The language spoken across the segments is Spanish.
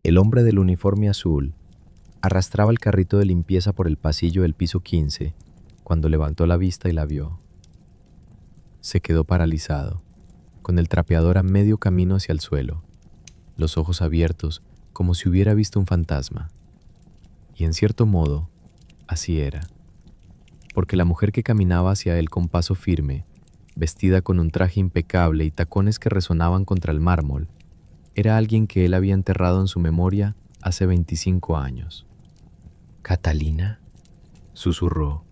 El hombre del uniforme azul arrastraba el carrito de limpieza por el pasillo del piso 15 cuando levantó la vista y la vio. Se quedó paralizado, con el trapeador a medio camino hacia el suelo, los ojos abiertos como si hubiera visto un fantasma. Y en cierto modo, así era, porque la mujer que caminaba hacia él con paso firme, vestida con un traje impecable y tacones que resonaban contra el mármol, era alguien que él había enterrado en su memoria hace 25 años. «¿Catalina?», susurró,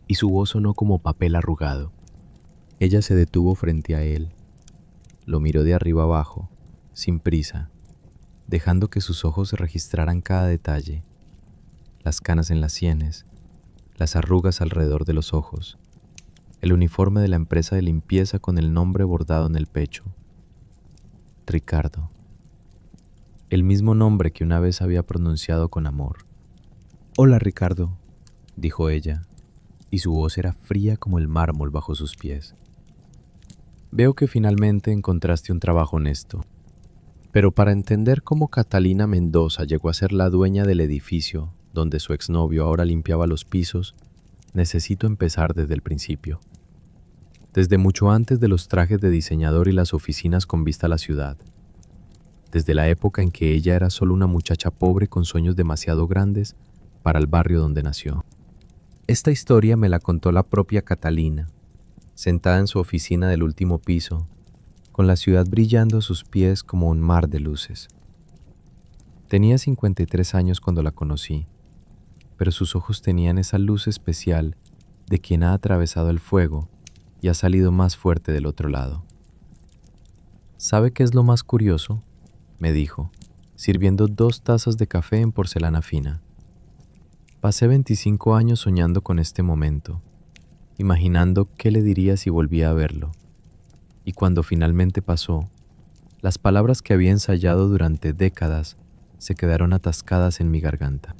y su voz sonó como papel arrugado. Ella se detuvo frente a él. Lo miró de arriba abajo, sin prisa, dejando que sus ojos registraran cada detalle: las canas en las sienes, las arrugas alrededor de los ojos, el uniforme de la empresa de limpieza con el nombre bordado en el pecho. Ricardo. El mismo nombre que una vez había pronunciado con amor. «Hola, Ricardo», dijo ella, y su voz era fría como el mármol bajo sus pies. «Veo que finalmente encontraste un trabajo honesto. Pero para entender cómo Catalina Mendoza llegó a ser la dueña del edificio donde su exnovio ahora limpiaba los pisos, necesito empezar desde el principio. Desde mucho antes de los trajes de diseñador y las oficinas con vista a la ciudad. Desde la época en que ella era solo una muchacha pobre con sueños demasiado grandes para el barrio donde nació. Esta historia me la contó la propia Catalina, sentada en su oficina del último piso, con la ciudad brillando a sus pies como un mar de luces. Tenía 53 años cuando la conocí, pero sus ojos tenían esa luz especial de quien ha atravesado el fuego y ha salido más fuerte del otro lado. «¿Sabe qué es lo más curioso?», me dijo, sirviendo 2 tazas de café en porcelana fina. «Pasé 25 años soñando con este momento, imaginando qué le diría si volvía a verlo. Y cuando finalmente pasó, las palabras que había ensayado durante décadas se quedaron atascadas en mi garganta».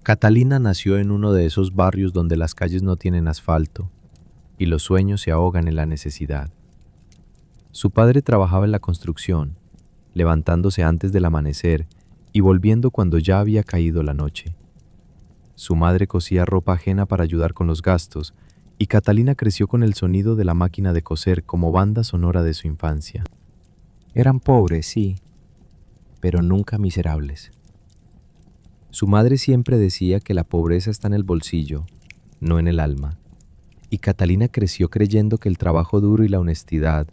Catalina nació en uno de esos barrios donde las calles no tienen asfalto y los sueños se ahogan en la necesidad. Su padre trabajaba en la construcción, levantándose antes del amanecer y volviendo cuando ya había caído la noche. Su madre cosía ropa ajena para ayudar con los gastos, y Catalina creció con el sonido de la máquina de coser como banda sonora de su infancia. Eran pobres, sí, pero nunca miserables. Su madre siempre decía que la pobreza está en el bolsillo, no en el alma, y Catalina creció creyendo que el trabajo duro y la honestidad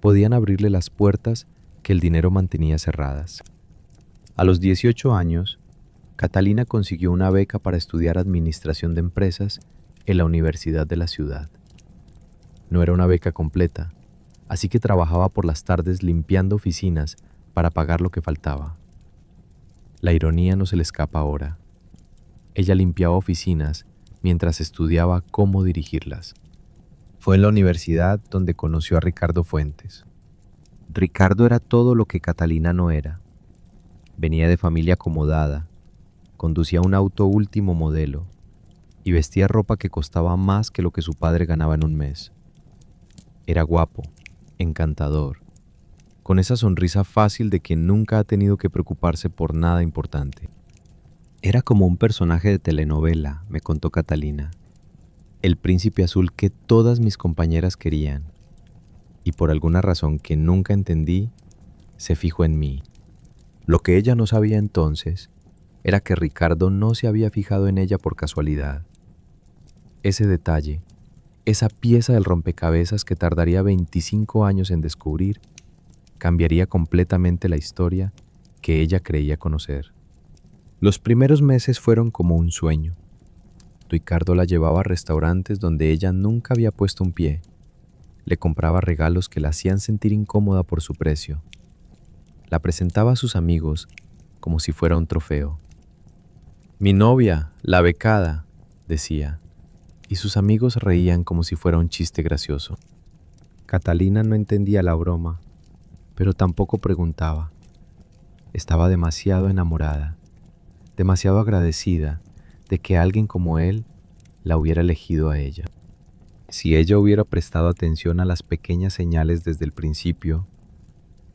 podían abrirle las puertas que el dinero mantenía cerradas. A los 18 años, Catalina consiguió una beca para estudiar administración de empresas en la Universidad de la ciudad. No era una beca completa, así que trabajaba por las tardes limpiando oficinas para pagar lo que faltaba. La ironía no se le escapa ahora. Ella limpiaba oficinas mientras estudiaba cómo dirigirlas. Fue en la universidad donde conoció a Ricardo Fuentes. Ricardo era todo lo que Catalina no era. Venía de familia acomodada, conducía un auto último modelo y vestía ropa que costaba más que lo que su padre ganaba en un mes. Era guapo, encantador, con esa sonrisa fácil de quien nunca ha tenido que preocuparse por nada importante. Era como un personaje de telenovela, me contó Catalina, el príncipe azul que todas mis compañeras querían, y por alguna razón que nunca entendí, se fijó en mí. Lo que ella no sabía entonces era que Ricardo no se había fijado en ella por casualidad. Ese detalle, esa pieza del rompecabezas que tardaría 25 años en descubrir, cambiaría completamente la historia que ella creía conocer. Los primeros meses fueron como un sueño. Ricardo la llevaba a restaurantes donde ella nunca había puesto un pie. Le compraba regalos que la hacían sentir incómoda por su precio. La presentaba a sus amigos como si fuera un trofeo. «Mi novia, la becada», decía, y sus amigos reían como si fuera un chiste gracioso. Catalina no entendía la broma, pero tampoco preguntaba. Estaba demasiado enamorada, demasiado agradecida de que alguien como él la hubiera elegido a ella. Si ella hubiera prestado atención a las pequeñas señales desde el principio,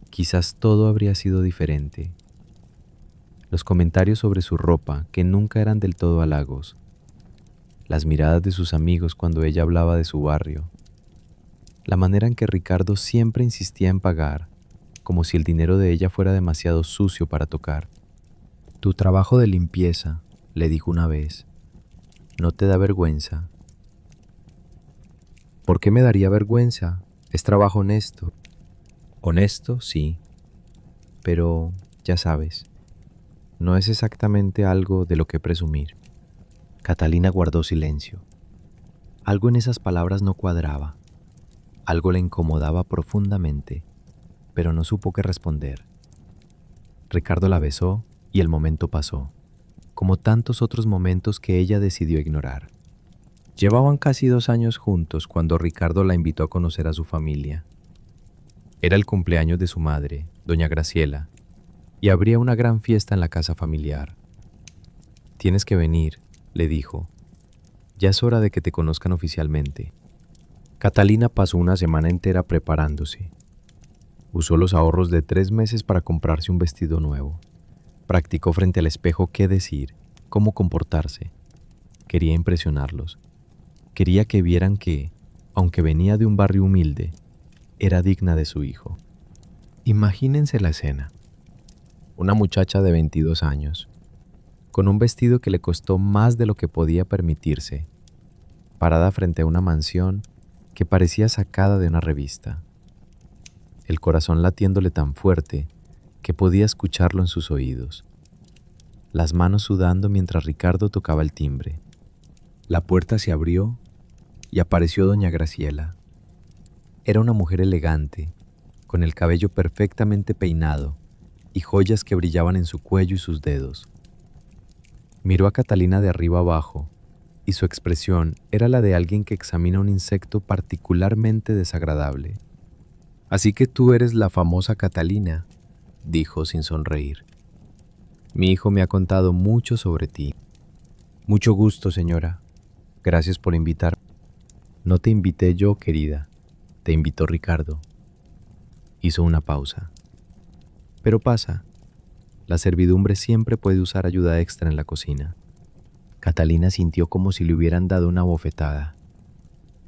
quizás todo habría sido diferente. los comentarios sobre su ropa que nunca eran del todo halagos, las miradas de sus amigos cuando ella hablaba de su barrio, la manera en que Ricardo siempre insistía en pagar, como si el dinero de ella fuera demasiado sucio para tocar. «Tu trabajo de limpieza», le dijo una vez, «¿no te da vergüenza?» «¿Por qué me daría vergüenza? Es trabajo honesto». «Honesto, sí, pero ya sabes, no es exactamente algo de lo que presumir». Catalina guardó silencio. Algo en esas palabras no cuadraba. Algo le incomodaba profundamente, pero no supo qué responder. Ricardo la besó y el momento pasó, como tantos otros momentos que ella decidió ignorar. Llevaban casi 2 años juntos cuando Ricardo la invitó a conocer a su familia. Era el cumpleaños de su madre, doña Graciela, y habría una gran fiesta en la casa familiar. «Tienes que venir», le dijo. «Ya es hora de que te conozcan oficialmente». Catalina pasó una semana entera preparándose. Usó los ahorros de 3 meses para comprarse un vestido nuevo. Practicó frente al espejo qué decir, cómo comportarse. Quería impresionarlos. Quería que vieran que, aunque venía de un barrio humilde, era digna de su hijo. Imagínense la escena. Una muchacha de 22 años, con un vestido que le costó más de lo que podía permitirse, parada frente a una mansión que parecía sacada de una revista. El corazón latiéndole tan fuerte que podía escucharlo en sus oídos. Las manos sudando mientras Ricardo tocaba el timbre. La puerta se abrió y apareció doña Graciela. Era una mujer elegante, con el cabello perfectamente peinado y joyas que brillaban en su cuello y sus dedos. Miró a Catalina de arriba abajo y su expresión era la de alguien que examina un insecto particularmente desagradable. «Así que tú eres la famosa Catalina», dijo sin sonreír. «Mi hijo me ha contado mucho sobre ti». «Mucho gusto, señora. Gracias por invitarme». «No te invité yo, querida. Te invitó Ricardo». Hizo una pausa. «Pero pasa. La servidumbre siempre puede usar ayuda extra en la cocina». Catalina sintió como si le hubieran dado una bofetada.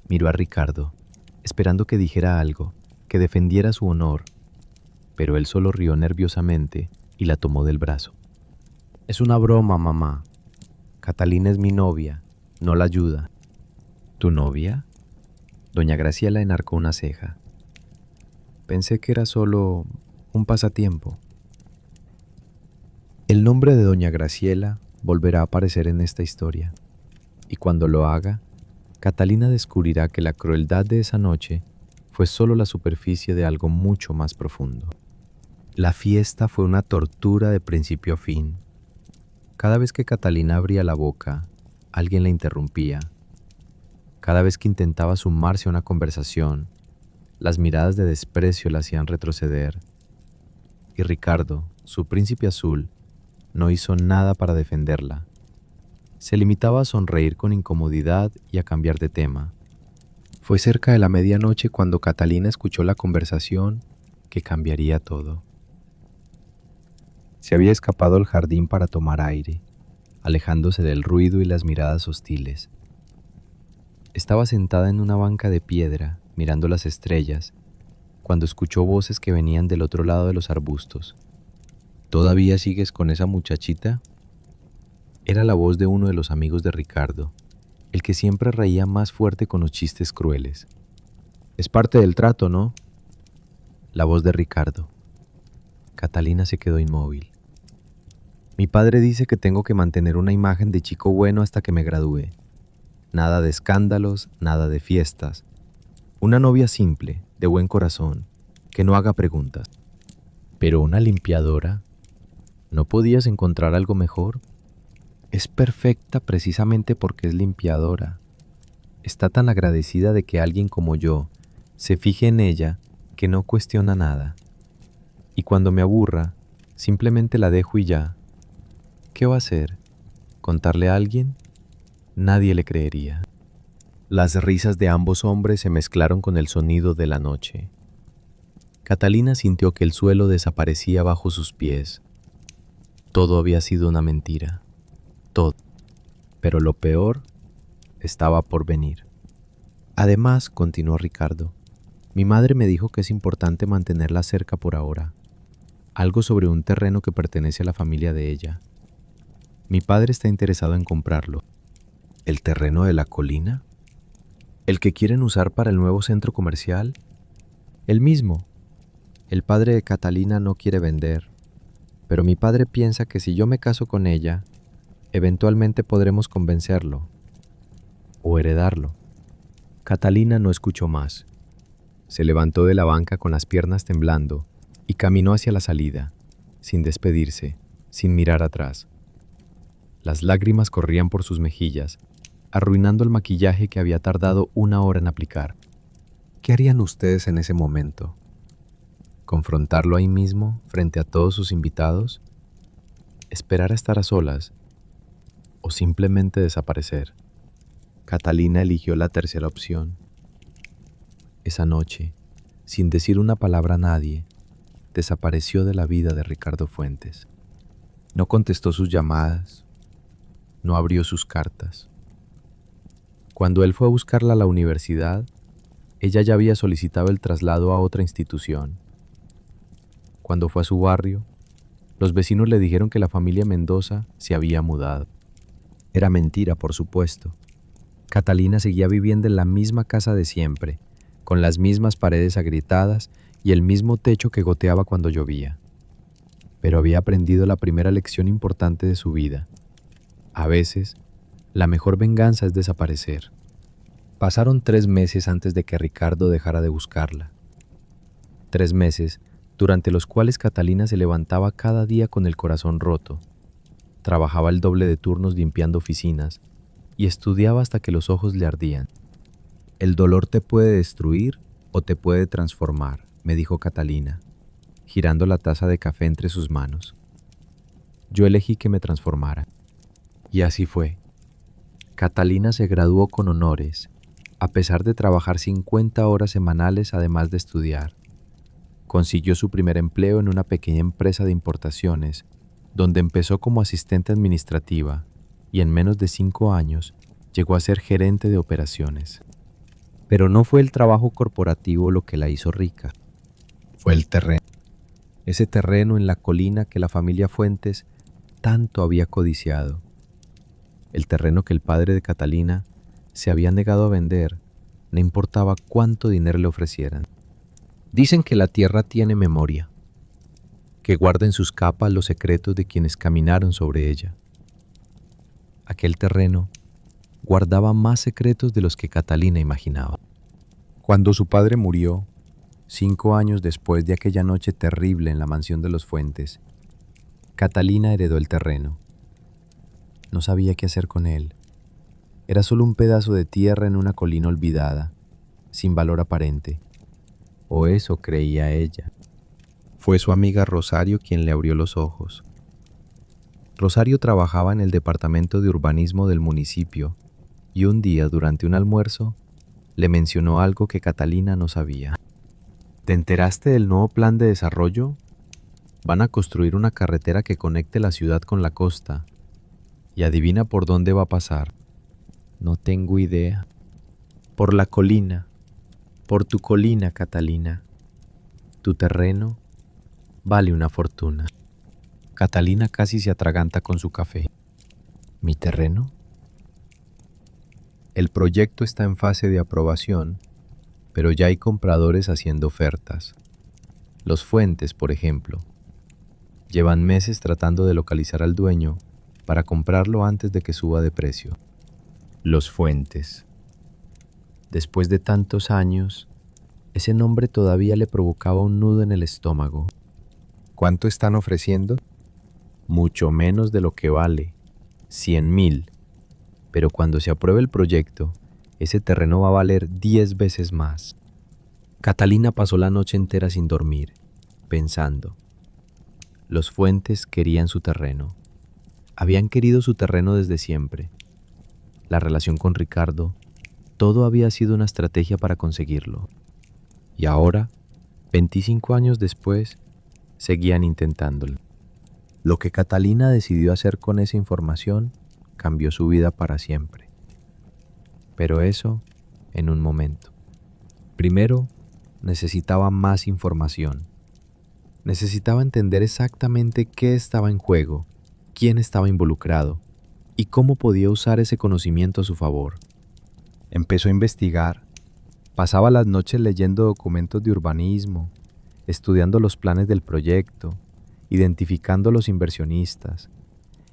Miró a Ricardo, esperando que dijera algo, que defendiera su honor, pero él solo rió nerviosamente y la tomó del brazo. «Es una broma, mamá. Catalina es mi novia, no la ayuda». «¿Tu novia?» Doña Graciela enarcó una ceja. «Pensé que era solo un pasatiempo». El nombre de doña Graciela volverá a aparecer en esta historia, y cuando lo haga, Catalina descubrirá que la crueldad de esa noche fue solo la superficie de algo mucho más profundo. La fiesta fue una tortura de principio a fin. Cada vez que Catalina abría la boca, alguien la interrumpía. Cada vez que intentaba sumarse a una conversación, las miradas de desprecio la hacían retroceder. Y Ricardo, su príncipe azul, no hizo nada para defenderla. Se limitaba a sonreír con incomodidad y a cambiar de tema. Fue cerca de la medianoche cuando Catalina escuchó la conversación que cambiaría todo. Se había escapado al jardín para tomar aire, alejándose del ruido y las miradas hostiles. Estaba sentada en una banca de piedra, mirando las estrellas, cuando escuchó voces que venían del otro lado de los arbustos. «¿Todavía sigues con esa muchachita?» Era la voz de uno de los amigos de Ricardo, el que siempre reía más fuerte con los chistes crueles. «Es parte del trato, ¿no?» La voz de Ricardo. Catalina se quedó inmóvil. «Mi padre dice que tengo que mantener una imagen de chico bueno hasta que me gradúe. Nada de escándalos, nada de fiestas. Una novia simple, de buen corazón, que no haga preguntas». «¿Pero una limpiadora? ¿No podías encontrar algo mejor?» «Es perfecta precisamente porque es limpiadora. Está tan agradecida de que alguien como yo se fije en ella que no cuestiona nada. Y cuando me aburra, simplemente la dejo y ya. ¿Qué va a hacer? ¿Contarle a alguien? Nadie le creería». Las risas de ambos hombres se mezclaron con el sonido de la noche. Catalina sintió que el suelo desaparecía bajo sus pies. Todo había sido una mentira, todo. Pero lo peor estaba por venir. Además, continuó Ricardo, mi madre me dijo que es importante mantenerla cerca por ahora. Algo sobre un terreno que pertenece a la familia de ella. Mi padre está interesado en comprarlo. ¿El terreno de la colina? ¿El que quieren usar para el nuevo centro comercial? El mismo. El padre de Catalina no quiere vender, pero mi padre piensa que si yo me caso con ella, eventualmente podremos convencerlo o heredarlo. Catalina no escuchó más. Se levantó de la banca con las piernas temblando y caminó hacia la salida, sin despedirse, sin mirar atrás. Las lágrimas corrían por sus mejillas, arruinando el maquillaje que había tardado 1 hora en aplicar. ¿Qué harían ustedes en ese momento? ¿Confrontarlo ahí mismo, frente a todos sus invitados? ¿Esperar a estar a solas? ¿O simplemente desaparecer? Catalina eligió la tercera opción. Esa noche, sin decir una palabra a nadie, desapareció de la vida de Ricardo Fuentes. No contestó sus llamadas, no abrió sus cartas. Cuando él fue a buscarla a la universidad, ella ya había solicitado el traslado a otra institución. Cuando fue a su barrio, los vecinos le dijeron que la familia Mendoza se había mudado. Era mentira, por supuesto. Catalina seguía viviendo en la misma casa de siempre, con las mismas paredes agrietadas y el mismo techo que goteaba cuando llovía. Pero había aprendido la primera lección importante de su vida. A veces, la mejor venganza es desaparecer. Pasaron 3 meses antes de que Ricardo dejara de buscarla. 3 meses durante los cuales Catalina se levantaba cada día con el corazón roto. Trabajaba el doble de turnos limpiando oficinas y estudiaba hasta que los ojos le ardían. El dolor te puede destruir o te puede transformar, me dijo Catalina, girando la taza de café entre sus manos. Yo elegí que me transformara. Y así fue. Catalina se graduó con honores, a pesar de trabajar 50 horas semanales además de estudiar. Consiguió su primer empleo en una pequeña empresa de importaciones, donde empezó como asistente administrativa y en menos de 5 años llegó a ser gerente de operaciones. Pero no fue el trabajo corporativo lo que la hizo rica. Fue el terreno. Ese terreno en la colina que la familia Fuentes tanto había codiciado. El terreno que el padre de Catalina se había negado a vender, no importaba cuánto dinero le ofrecieran. Dicen que la tierra tiene memoria, que guarda en sus capas los secretos de quienes caminaron sobre ella. Aquel terreno guardaba más secretos de los que Catalina imaginaba. Cuando su padre murió, 5 años después de aquella noche terrible en la mansión de los Fuentes, Catalina heredó el terreno. No sabía qué hacer con él. Era solo un pedazo de tierra en una colina olvidada, sin valor aparente. O eso creía ella. Fue su amiga Rosario quien le abrió los ojos. Rosario trabajaba en el departamento de urbanismo del municipio y un día, durante un almuerzo, le mencionó algo que Catalina no sabía. ¿Te enteraste del nuevo plan de desarrollo? Van a construir una carretera que conecte la ciudad con la costa. Y adivina por dónde va a pasar. No tengo idea. Por la colina. Por tu colina, Catalina. Tu terreno vale una fortuna. Catalina casi se atraganta con su café. ¿Mi terreno? El proyecto está en fase de aprobación, pero ya hay compradores haciendo ofertas. Los Fuentes, por ejemplo, llevan meses tratando de localizar al dueño para comprarlo antes de que suba de precio. Los Fuentes. Después de tantos años, ese nombre todavía le provocaba un nudo en el estómago. ¿Cuánto están ofreciendo? Mucho menos de lo que vale, 100,000. Pero cuando se apruebe el proyecto, ese terreno va a valer 10 veces más. Catalina pasó la noche entera sin dormir, pensando. Los Fuentes querían su terreno. Habían querido su terreno desde siempre. La relación con Ricardo, todo había sido una estrategia para conseguirlo. Y ahora, 25 años después, seguían intentándolo. Lo que Catalina decidió hacer con esa información cambió su vida para siempre. Pero eso en un momento. Primero, necesitaba más información. Necesitaba entender exactamente qué estaba en juego, quién estaba involucrado y cómo podía usar ese conocimiento a su favor. Empezó a investigar. Pasaba las noches leyendo documentos de urbanismo, estudiando los planes del proyecto, identificando los inversionistas.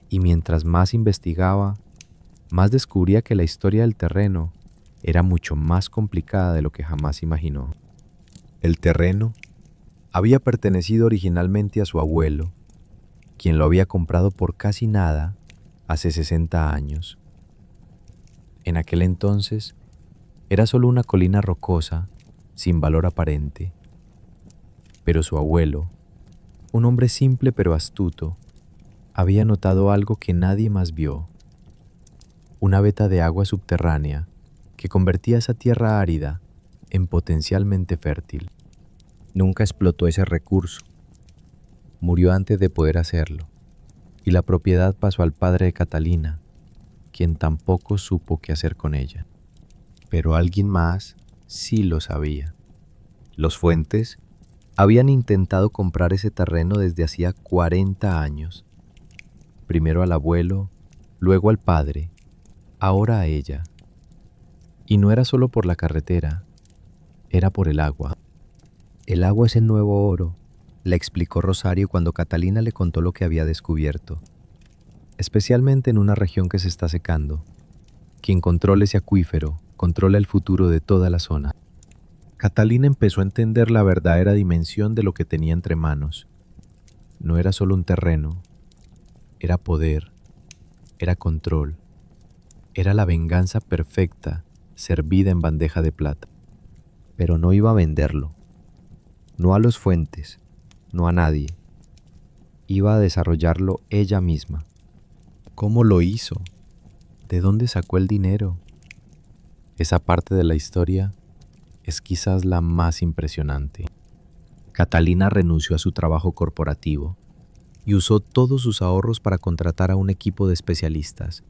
Y mientras más investigaba, más descubría que la historia del terreno era mucho más complicada de lo que jamás imaginó. El terreno había pertenecido originalmente a su abuelo, quien lo había comprado por casi nada hace 60 años. En aquel entonces, era solo una colina rocosa, sin valor aparente. Pero su abuelo, un hombre simple pero astuto, había notado algo que nadie más vio. Una veta de agua subterránea que convertía esa tierra árida en potencialmente fértil. Nunca explotó ese recurso. Murió antes de poder hacerlo, y la propiedad pasó al padre de Catalina, quien tampoco supo qué hacer con ella. Pero alguien más sí lo sabía. Los Fuentes habían intentado comprar ese terreno desde hacía 40 años. Primero al abuelo, luego al padre, ahora a ella. Y no era solo por la carretera, era por el agua. El agua es el nuevo oro, le explicó Rosario cuando Catalina le contó lo que había descubierto. Especialmente en una región que se está secando. Quien controla ese acuífero, controla el futuro de toda la zona. Catalina empezó a entender la verdadera dimensión de lo que tenía entre manos. No era solo un terreno, era poder, era control, era la venganza perfecta servida en bandeja de plata. Pero no iba a venderlo, no a los Fuentes, no a nadie. Iba a desarrollarlo ella misma. ¿Cómo lo hizo? ¿De dónde sacó el dinero? Esa parte de la historia es quizás la más impresionante. Catalina renunció a su trabajo corporativo y usó todos sus ahorros para contratar a un equipo de especialistas,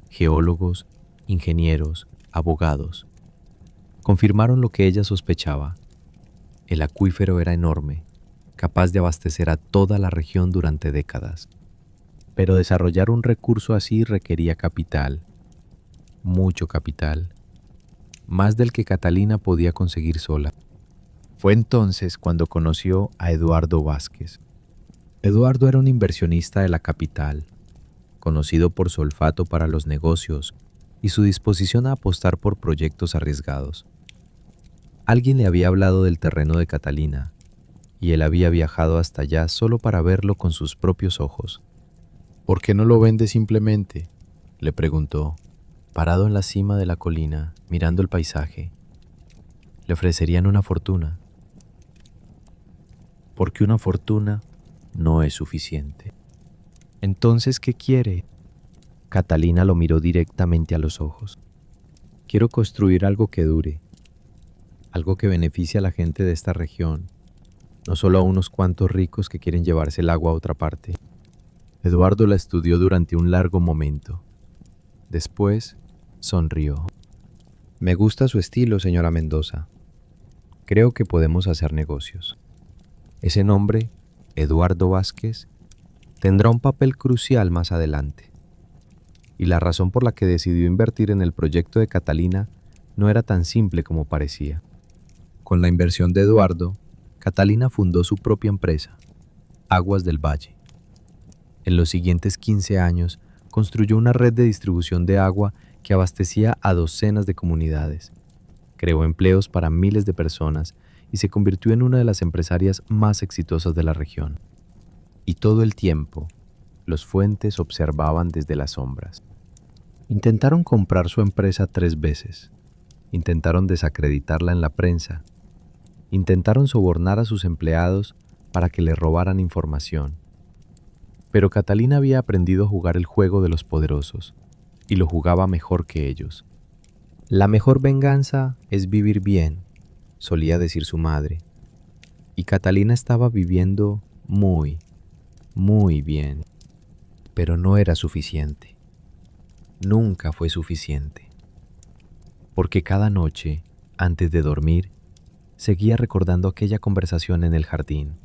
geólogos, ingenieros, abogados. Confirmaron lo que ella sospechaba. El acuífero era enorme, capaz de abastecer a toda la región durante décadas. Pero desarrollar un recurso así requería capital, mucho capital, más del que Catalina podía conseguir sola. Fue entonces cuando conoció a Eduardo Vázquez. Eduardo era un inversionista de la capital, conocido por su olfato para los negocios y su disposición a apostar por proyectos arriesgados. Alguien le había hablado del terreno de Catalina, y él había viajado hasta allá solo para verlo con sus propios ojos. ¿Por qué no lo vende simplemente?, le preguntó, parado en la cima de la colina, mirando el paisaje. Le ofrecerían una fortuna. Porque una fortuna no es suficiente. Entonces, ¿qué quiere? Catalina lo miró directamente a los ojos. Quiero construir algo que dure, algo que beneficie a la gente de esta región, no solo a unos cuantos ricos que quieren llevarse el agua a otra parte. Eduardo la estudió durante un largo momento. Después, sonrió. Me gusta su estilo, señora Mendoza. Creo que podemos hacer negocios. Ese nombre, Eduardo Vázquez, tendrá un papel crucial más adelante. Y la razón por la que decidió invertir en el proyecto de Catalina no era tan simple como parecía. Con la inversión de Eduardo, Catalina fundó su propia empresa, Aguas del Valle. En los siguientes 15 años, construyó una red de distribución de agua que abastecía a docenas de comunidades. Creó empleos para miles de personas y se convirtió en una de las empresarias más exitosas de la región. Y todo el tiempo, los Fuentes observaban desde las sombras. Intentaron comprar su empresa 3 veces. Intentaron desacreditarla en la prensa. Intentaron sobornar a sus empleados para que le robaran información. Pero Catalina había aprendido a jugar el juego de los poderosos y lo jugaba mejor que ellos. La mejor venganza es vivir bien, solía decir su madre. Y Catalina estaba viviendo muy Muy bien. Pero no era suficiente. Nunca fue suficiente. Porque cada noche, antes de dormir, seguía recordando aquella conversación en el jardín.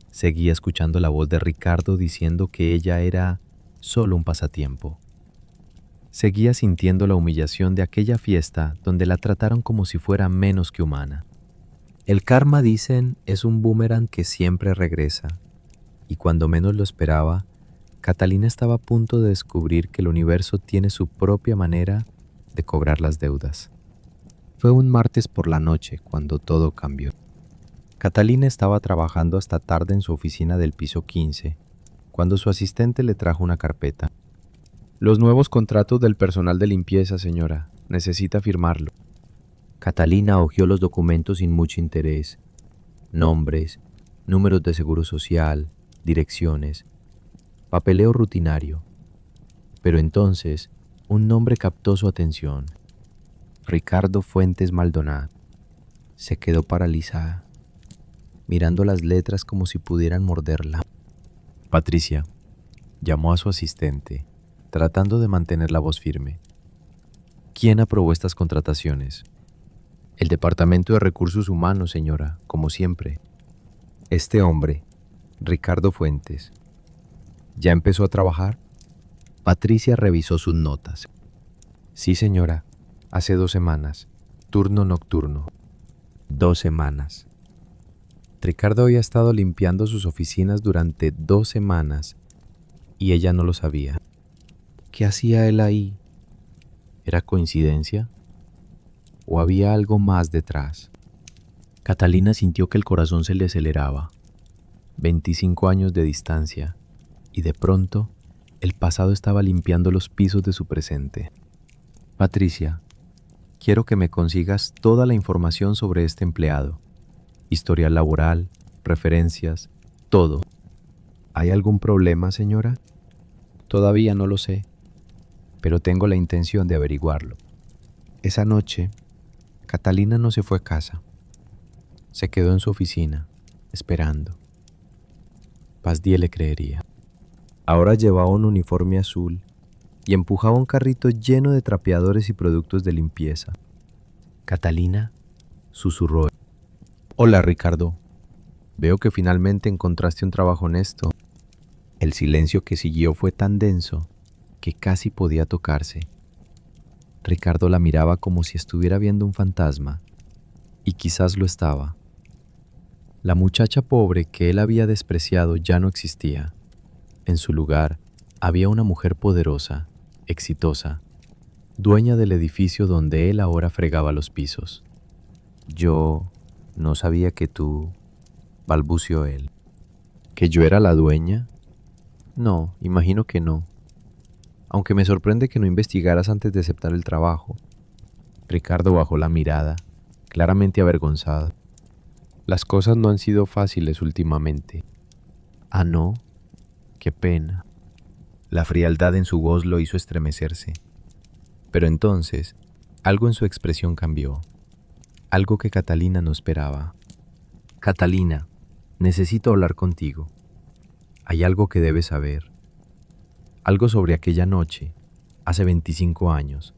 Seguía escuchando la voz de Ricardo diciendo que ella era solo un pasatiempo. Seguía sintiendo la humillación de aquella fiesta donde la trataron como si fuera menos que humana. El karma, dicen, es un boomerang que siempre regresa, y cuando menos lo esperaba, Catalina estaba a punto de descubrir que el universo tiene su propia manera de cobrar las deudas. Fue un martes por la noche cuando todo cambió. Catalina estaba trabajando hasta tarde en su oficina del piso 15, cuando su asistente le trajo una carpeta. Los nuevos contratos del personal de limpieza, señora. Necesita firmarlo. Catalina hojeó los documentos sin mucho interés. Nombres, números de seguro social, direcciones, papeleo rutinario. Pero entonces, un nombre captó su atención. Ricardo Fuentes Maldonado. Se quedó paralizada, mirando las letras como si pudieran morderla. Patricia llamó a su asistente, tratando de mantener la voz firme. ¿Quién aprobó estas contrataciones? El Departamento de Recursos Humanos, señora, como siempre. Este hombre, Ricardo Fuentes, ¿ya empezó a trabajar? Patricia revisó sus notas. Sí, señora, hace 2 semanas, turno nocturno. 2 semanas. Ricardo había estado limpiando sus oficinas durante 2 semanas y ella no lo sabía. ¿Qué hacía él ahí? ¿Era coincidencia? ¿O había algo más detrás? Catalina sintió que el corazón se le aceleraba. 25 años de distancia, y de pronto el pasado estaba limpiando los pisos de su presente. Patricia, quiero que me consigas toda la información sobre este empleado. Historial laboral, referencias, todo. ¿Hay algún problema, señora? Todavía no lo sé, pero tengo la intención de averiguarlo. Esa noche, Catalina no se fue a casa. Se quedó en su oficina, esperando. Pasdiel le creería. Ahora llevaba un uniforme azul y empujaba un carrito lleno de trapeadores y productos de limpieza. Catalina susurró. Hola, Ricardo. Veo que finalmente encontraste un trabajo honesto. El silencio que siguió fue tan denso que casi podía tocarse. Ricardo la miraba como si estuviera viendo un fantasma, y quizás lo estaba. La muchacha pobre que él había despreciado ya no existía. En su lugar había una mujer poderosa, exitosa, dueña del edificio donde él ahora fregaba los pisos. Yo no sabía que tú, balbució él. ¿Que yo era la dueña? No, imagino que no. Aunque me sorprende que no investigaras antes de aceptar el trabajo. Ricardo bajó la mirada, claramente avergonzado. Las cosas no han sido fáciles últimamente. Ah, ¿no? Qué pena. La frialdad en su voz lo hizo estremecerse. Pero entonces, algo en su expresión cambió. Algo que Catalina no esperaba. Catalina, necesito hablar contigo. Hay algo que debes saber. Algo sobre aquella noche, hace 25 años.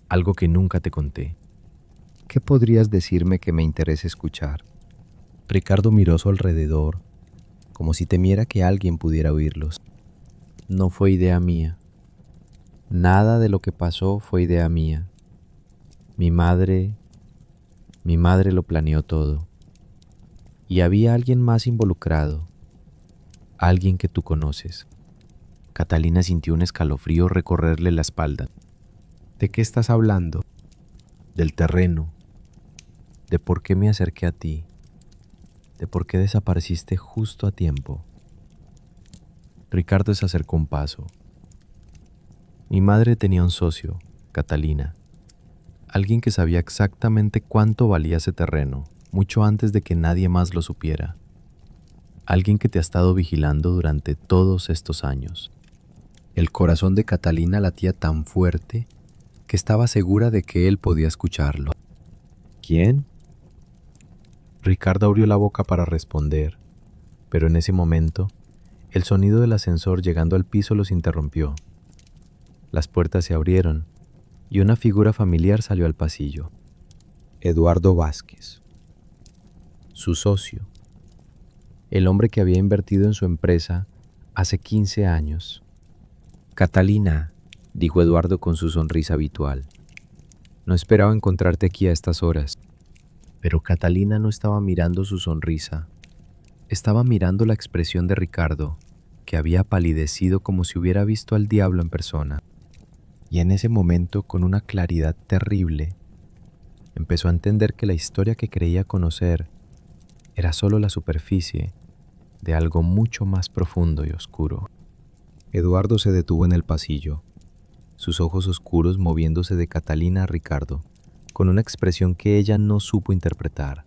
Algo que nunca te conté. ¿Qué podrías decirme que me interese escuchar? Ricardo miró a su alrededor, como si temiera que alguien pudiera oírlos. No fue idea mía. Nada de lo que pasó fue idea mía. Mi madre lo planeó todo. Y había alguien más involucrado. Alguien que tú conoces. Catalina sintió un escalofrío recorrerle la espalda. ¿De qué estás hablando? Del terreno. De por qué me acerqué a ti. De por qué desapareciste justo a tiempo. Ricardo se acercó un paso. Mi madre tenía un socio, Catalina. Alguien que sabía exactamente cuánto valía ese terreno, mucho antes de que nadie más lo supiera. Alguien que te ha estado vigilando durante todos estos años. El corazón de Catalina latía tan fuerte que estaba segura de que él podía escucharlo. ¿Quién? Ricardo abrió la boca para responder, pero en ese momento El sonido del ascensor llegando al piso los interrumpió. Las puertas se abrieron y una figura familiar salió al pasillo. Eduardo Vázquez, su socio, el hombre que había invertido en su empresa hace 15 años. Catalina, dijo Eduardo con su sonrisa habitual. No esperaba encontrarte aquí a estas horas. Pero Catalina no estaba mirando su sonrisa. Estaba mirando la expresión de Ricardo, que había palidecido como si hubiera visto al diablo en persona. Y en ese momento, con una claridad terrible, empezó a entender que la historia que creía conocer era solo la superficie de algo mucho más profundo y oscuro. Eduardo se detuvo en el pasillo, sus ojos oscuros moviéndose de Catalina a Ricardo, con una expresión que ella no supo interpretar.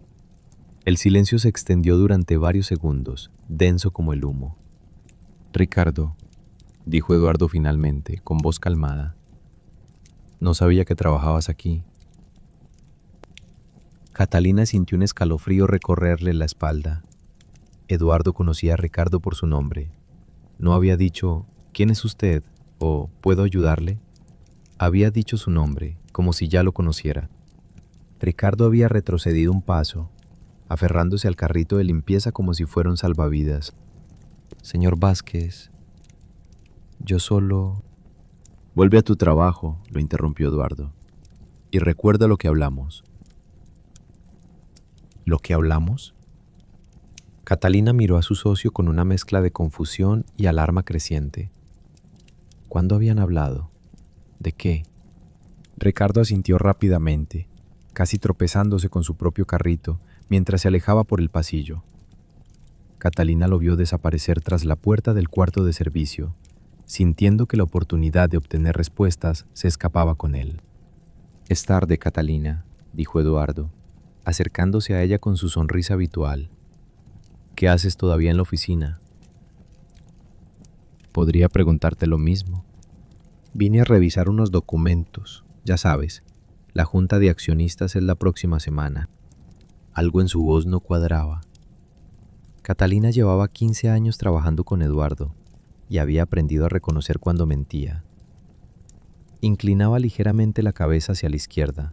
El silencio se extendió durante varios segundos, denso como el humo. Ricardo, dijo Eduardo finalmente, con voz calmada. No sabía que trabajabas aquí. Catalina sintió un escalofrío recorrerle la espalda. Eduardo conocía a Ricardo por su nombre. No había dicho, ¿quién es usted? O ¿puedo ayudarle? Había dicho su nombre, como si ya lo conociera. Ricardo había retrocedido un paso, aferrándose al carrito de limpieza como si fuera un salvavidas. Señor Vázquez, yo solo... Vuelve a tu trabajo, lo interrumpió Eduardo, y recuerda lo que hablamos. ¿Lo que hablamos? Catalina miró a su socio con una mezcla de confusión y alarma creciente. ¿Cuándo habían hablado? ¿De qué? Ricardo asintió rápidamente, casi tropezándose con su propio carrito, mientras se alejaba por el pasillo. Catalina lo vio desaparecer tras la puerta del cuarto de servicio, sintiendo que la oportunidad de obtener respuestas se escapaba con él. Es tarde, Catalina, dijo Eduardo, acercándose a ella con su sonrisa habitual. ¿Qué haces todavía en la oficina? Podría preguntarte lo mismo. Vine a revisar unos documentos, ya sabes, la junta de accionistas es la próxima semana. Algo en su voz no cuadraba. Catalina llevaba 15 años trabajando con Eduardo y había aprendido a reconocer cuando mentía. Inclinaba ligeramente la cabeza hacia la izquierda.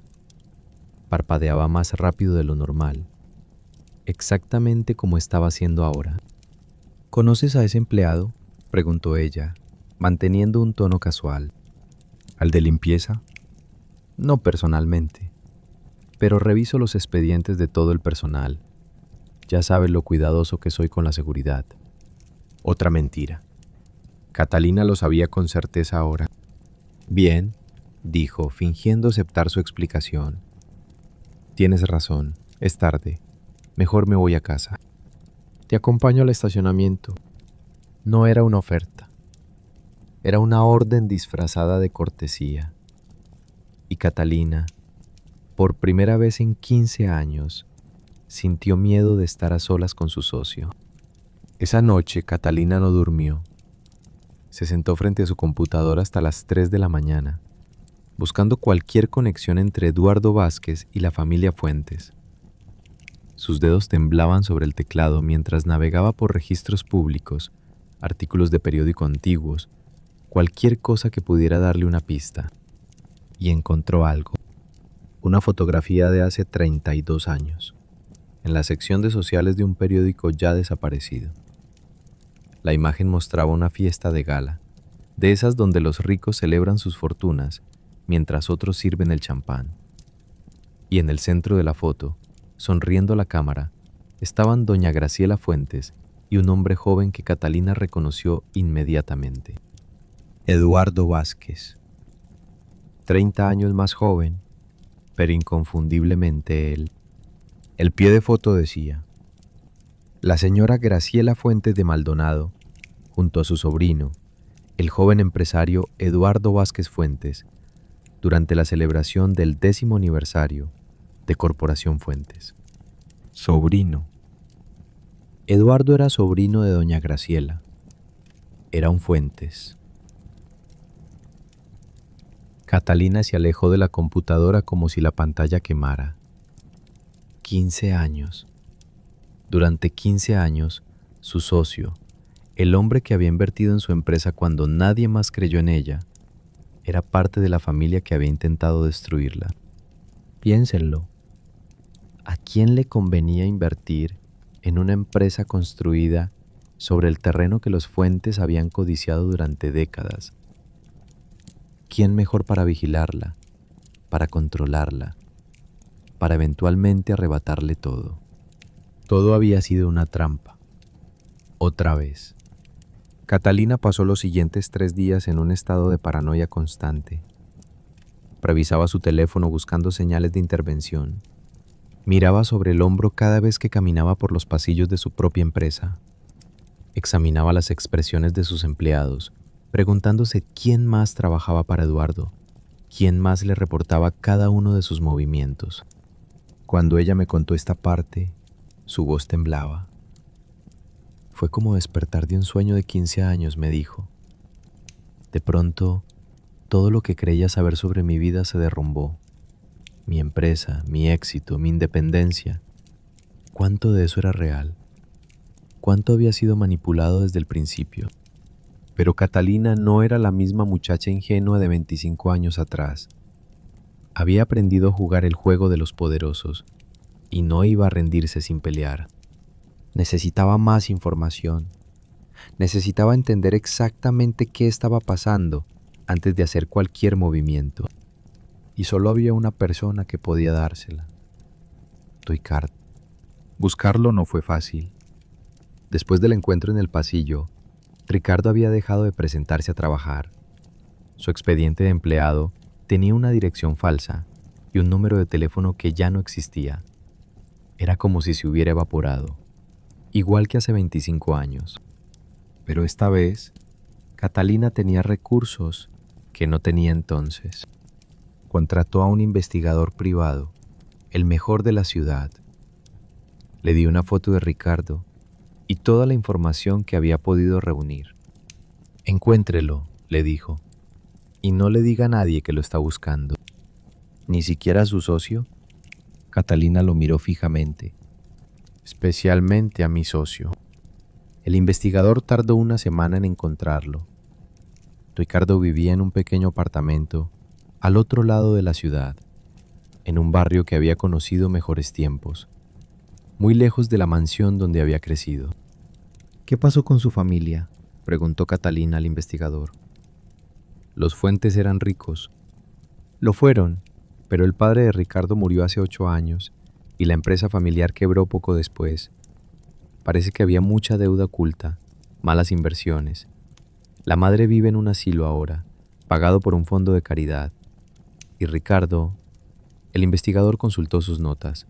Parpadeaba más rápido de lo normal, exactamente como estaba haciendo ahora. ¿Conoces a ese empleado?, preguntó ella, manteniendo un tono casual. ¿Al de limpieza? No personalmente, pero reviso los expedientes de todo el personal. Ya sabes lo cuidadoso que soy con la seguridad. Otra mentira. Catalina lo sabía con certeza ahora. Bien, dijo, fingiendo aceptar su explicación. Tienes razón, es tarde. Mejor me voy a casa. Te acompaño al estacionamiento. No era una oferta. Era una orden disfrazada de cortesía. Y Catalina, por primera vez en 15 años, sintió miedo de estar a solas con su socio. Esa noche Catalina no durmió. Se sentó frente a su computadora hasta las 3 de la mañana, buscando cualquier conexión entre Eduardo Vázquez y la familia Fuentes. Sus dedos temblaban sobre el teclado mientras navegaba por registros públicos, artículos de periódico antiguos, cualquier cosa que pudiera darle una pista. Y encontró algo. Una fotografía de hace 32 años, en la sección de sociales de un periódico ya desaparecido. La imagen mostraba una fiesta de gala, de esas donde los ricos celebran sus fortunas mientras otros sirven el champán. Y en el centro de la foto, sonriendo a la cámara, estaban doña Graciela Fuentes y un hombre joven que Catalina reconoció inmediatamente. Eduardo Vázquez. 30 años más joven, pero inconfundiblemente él. El pie de foto decía: la señora Graciela Fuentes de Maldonado, junto a su sobrino, el joven empresario Eduardo Vázquez Fuentes, durante la celebración del 10º aniversario de Corporación Fuentes. Sobrino. Eduardo era sobrino de doña Graciela. Era un Fuentes. Catalina se alejó de la computadora como si la pantalla quemara. 15 años. Durante 15 años, su socio, El hombre que había invertido en su empresa cuando nadie más creyó en ella era parte de la familia que había intentado destruirla. Piénsenlo. ¿A quién le convenía invertir en una empresa construida sobre el terreno que los Fuentes habían codiciado durante décadas? ¿Quién mejor para vigilarla, para controlarla, para eventualmente arrebatarle todo? Todo había sido una trampa. Otra vez. Catalina pasó los siguientes 3 días en un estado de paranoia constante. Revisaba su teléfono buscando señales de intervención. Miraba sobre el hombro cada vez que caminaba por los pasillos de su propia empresa. Examinaba las expresiones de sus empleados, preguntándose quién más trabajaba para Eduardo, quién más le reportaba cada uno de sus movimientos. Cuando ella me contó esta parte, su voz temblaba. Fue como despertar de un sueño de 15 años, me dijo. De pronto, todo lo que creía saber sobre mi vida se derrumbó. Mi empresa, mi éxito, mi independencia. ¿Cuánto de eso era real? ¿Cuánto había sido manipulado desde el principio? Pero Catalina no era la misma muchacha ingenua de 25 años atrás. Había aprendido a jugar el juego de los poderosos y no iba a rendirse sin pelear. Necesitaba más información. Necesitaba entender exactamente qué estaba pasando antes de hacer cualquier movimiento. Y solo había una persona que podía dársela. Ricardo. Buscarlo no fue fácil. Después del encuentro en el pasillo, Ricardo había dejado de presentarse a trabajar. Su expediente de empleado tenía una dirección falsa y un número de teléfono que ya no existía. Era como si se hubiera evaporado, igual que hace 25 años. Pero esta vez, Catalina tenía recursos que no tenía entonces. Contrató a un investigador privado, el mejor de la ciudad. Le dio una foto de Ricardo y toda la información que había podido reunir. Encuéntrelo, le dijo, y no le diga a nadie que lo está buscando. ¿Ni siquiera a su socio? Catalina lo miró fijamente. Especialmente a mi socio. El investigador tardó una semana en encontrarlo. Ricardo vivía en un pequeño apartamento al otro lado de la ciudad, en un barrio que había conocido mejores tiempos, muy lejos de la mansión donde había crecido. ¿Qué pasó con su familia?, preguntó Catalina al investigador. Los Fuentes eran ricos. Lo fueron, pero el padre de Ricardo murió hace 8 años y la empresa familiar quebró poco después. Parece que había mucha deuda oculta, malas inversiones. La madre vive en un asilo ahora, pagado por un fondo de caridad. Y Ricardo, el investigador consultó sus notas.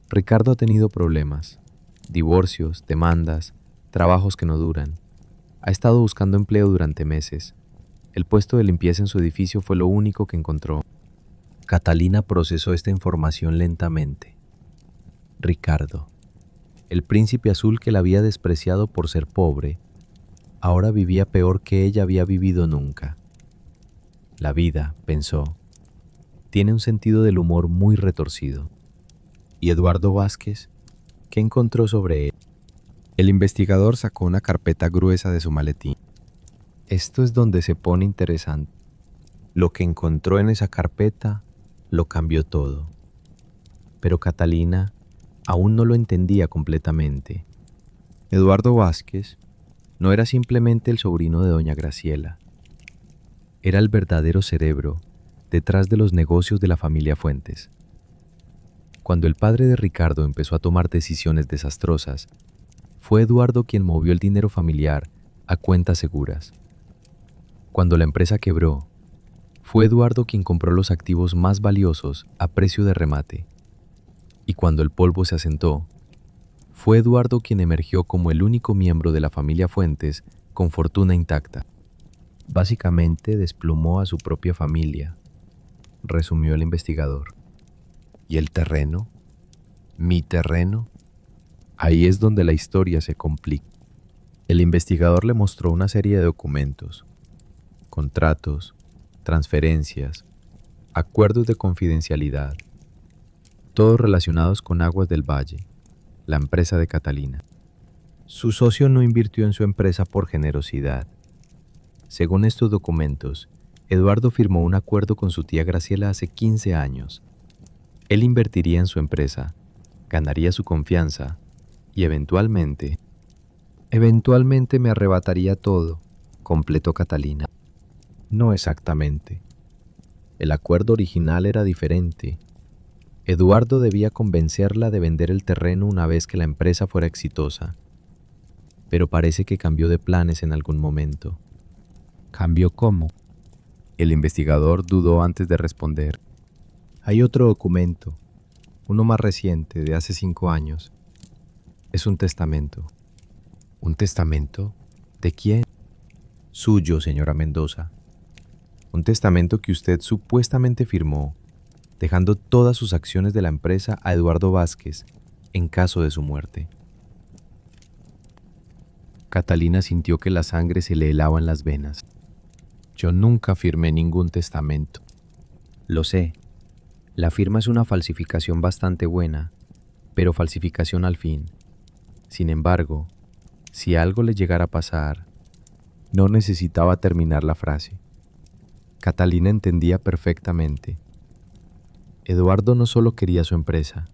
Ricardo ha tenido problemas, divorcios, demandas, trabajos que no duran. Ha estado buscando empleo durante meses. El puesto de limpieza en su edificio fue lo único que encontró. Catalina procesó esta información lentamente. Ricardo, el príncipe azul que la había despreciado por ser pobre, ahora vivía peor que ella había vivido nunca. La vida, pensó, tiene un sentido del humor muy retorcido. ¿Y Eduardo Vázquez? ¿Qué encontró sobre él? El investigador sacó una carpeta gruesa de su maletín. Esto es donde se pone interesante. Lo que encontró en esa carpeta lo cambió todo. Pero Catalina aún no lo entendía completamente. Eduardo Vázquez no era simplemente el sobrino de doña Graciela. Era el verdadero cerebro detrás de los negocios de la familia Fuentes. Cuando el padre de Ricardo empezó a tomar decisiones desastrosas, fue Eduardo quien movió el dinero familiar a cuentas seguras. Cuando la empresa quebró, fue Eduardo quien compró los activos más valiosos a precio de remate. Y cuando el polvo se asentó, fue Eduardo quien emergió como el único miembro de la familia Fuentes con fortuna intacta. Básicamente desplumó a su propia familia, resumió el investigador. ¿Y el terreno? ¿Mi terreno? Ahí es donde la historia se complica. El investigador le mostró una serie de documentos, contratos, transferencias, acuerdos de confidencialidad, todos relacionados con Aguas del Valle, la empresa de Catalina. Su socio no invirtió en su empresa por generosidad. Según estos documentos, Eduardo firmó un acuerdo con su tía Graciela hace 15 años. Él invertiría en su empresa, ganaría su confianza y eventualmente me arrebataría todo, completó Catalina. No exactamente. El acuerdo original era diferente. Eduardo debía convencerla de vender el terreno una vez que la empresa fuera exitosa. Pero parece que cambió de planes en algún momento. ¿Cambió cómo? El investigador dudó antes de responder. Hay otro documento, uno más reciente, de hace 5 años. Es un testamento. ¿Un testamento? ¿De quién? Suyo, señora Mendoza. Un testamento que usted supuestamente firmó, dejando todas sus acciones de la empresa a Eduardo Vázquez en caso de su muerte. Catalina sintió que la sangre se le helaba en las venas. Yo nunca firmé ningún testamento. Lo sé. La firma es una falsificación bastante buena, pero falsificación al fin. Sin embargo, si algo le llegara a pasar, no necesitaba terminar la frase. Catalina entendía perfectamente. Eduardo no solo quería su empresa,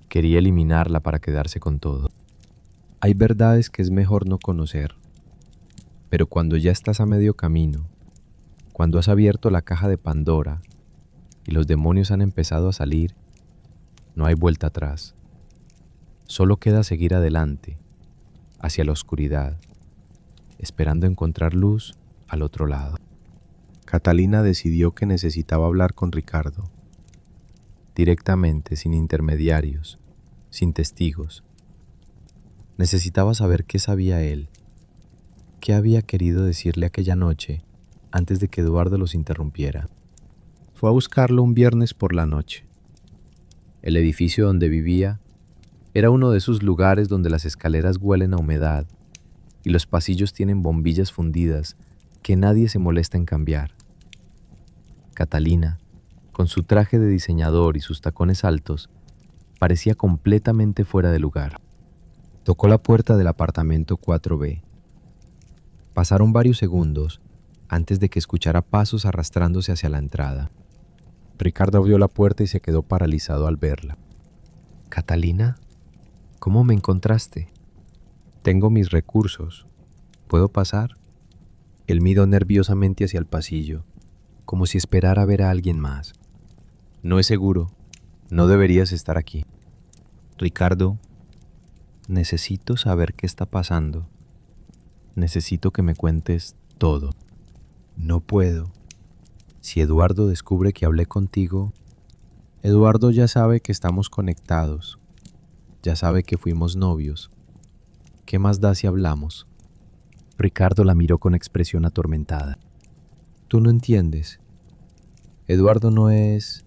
quería eliminarla para quedarse con todo. Hay verdades que es mejor no conocer, pero cuando ya estás a medio camino, cuando has abierto la caja de Pandora y los demonios han empezado a salir, no hay vuelta atrás. Solo queda seguir adelante, hacia la oscuridad, esperando encontrar luz al otro lado. Catalina decidió que necesitaba hablar con Ricardo, directamente, sin intermediarios, sin testigos. Necesitaba saber qué sabía él, qué había querido decirle aquella noche antes de que Eduardo los interrumpiera. Fue a buscarlo un viernes por la noche. El edificio donde vivía era uno de esos lugares donde las escaleras huelen a humedad y los pasillos tienen bombillas fundidas que nadie se molesta en cambiar. Catalina, con su traje de diseñador y sus tacones altos, parecía completamente fuera de lugar. Tocó la puerta del apartamento 4B. Pasaron varios segundos antes de que escuchara pasos arrastrándose hacia la entrada. Ricardo abrió la puerta y se quedó paralizado al verla. «Catalina, ¿cómo me encontraste?» «Tengo mis recursos. ¿Puedo pasar?» Él miró nerviosamente hacia el pasillo, como si esperara ver a alguien más. «No es seguro. No deberías estar aquí». «Ricardo, necesito saber qué está pasando. Necesito que me cuentes todo». «No puedo. Si Eduardo descubre que hablé contigo, Eduardo ya sabe que estamos conectados. Ya sabe que fuimos novios. ¿Qué más da si hablamos?» Ricardo la miró con expresión atormentada. «Tú no entiendes. Eduardo no es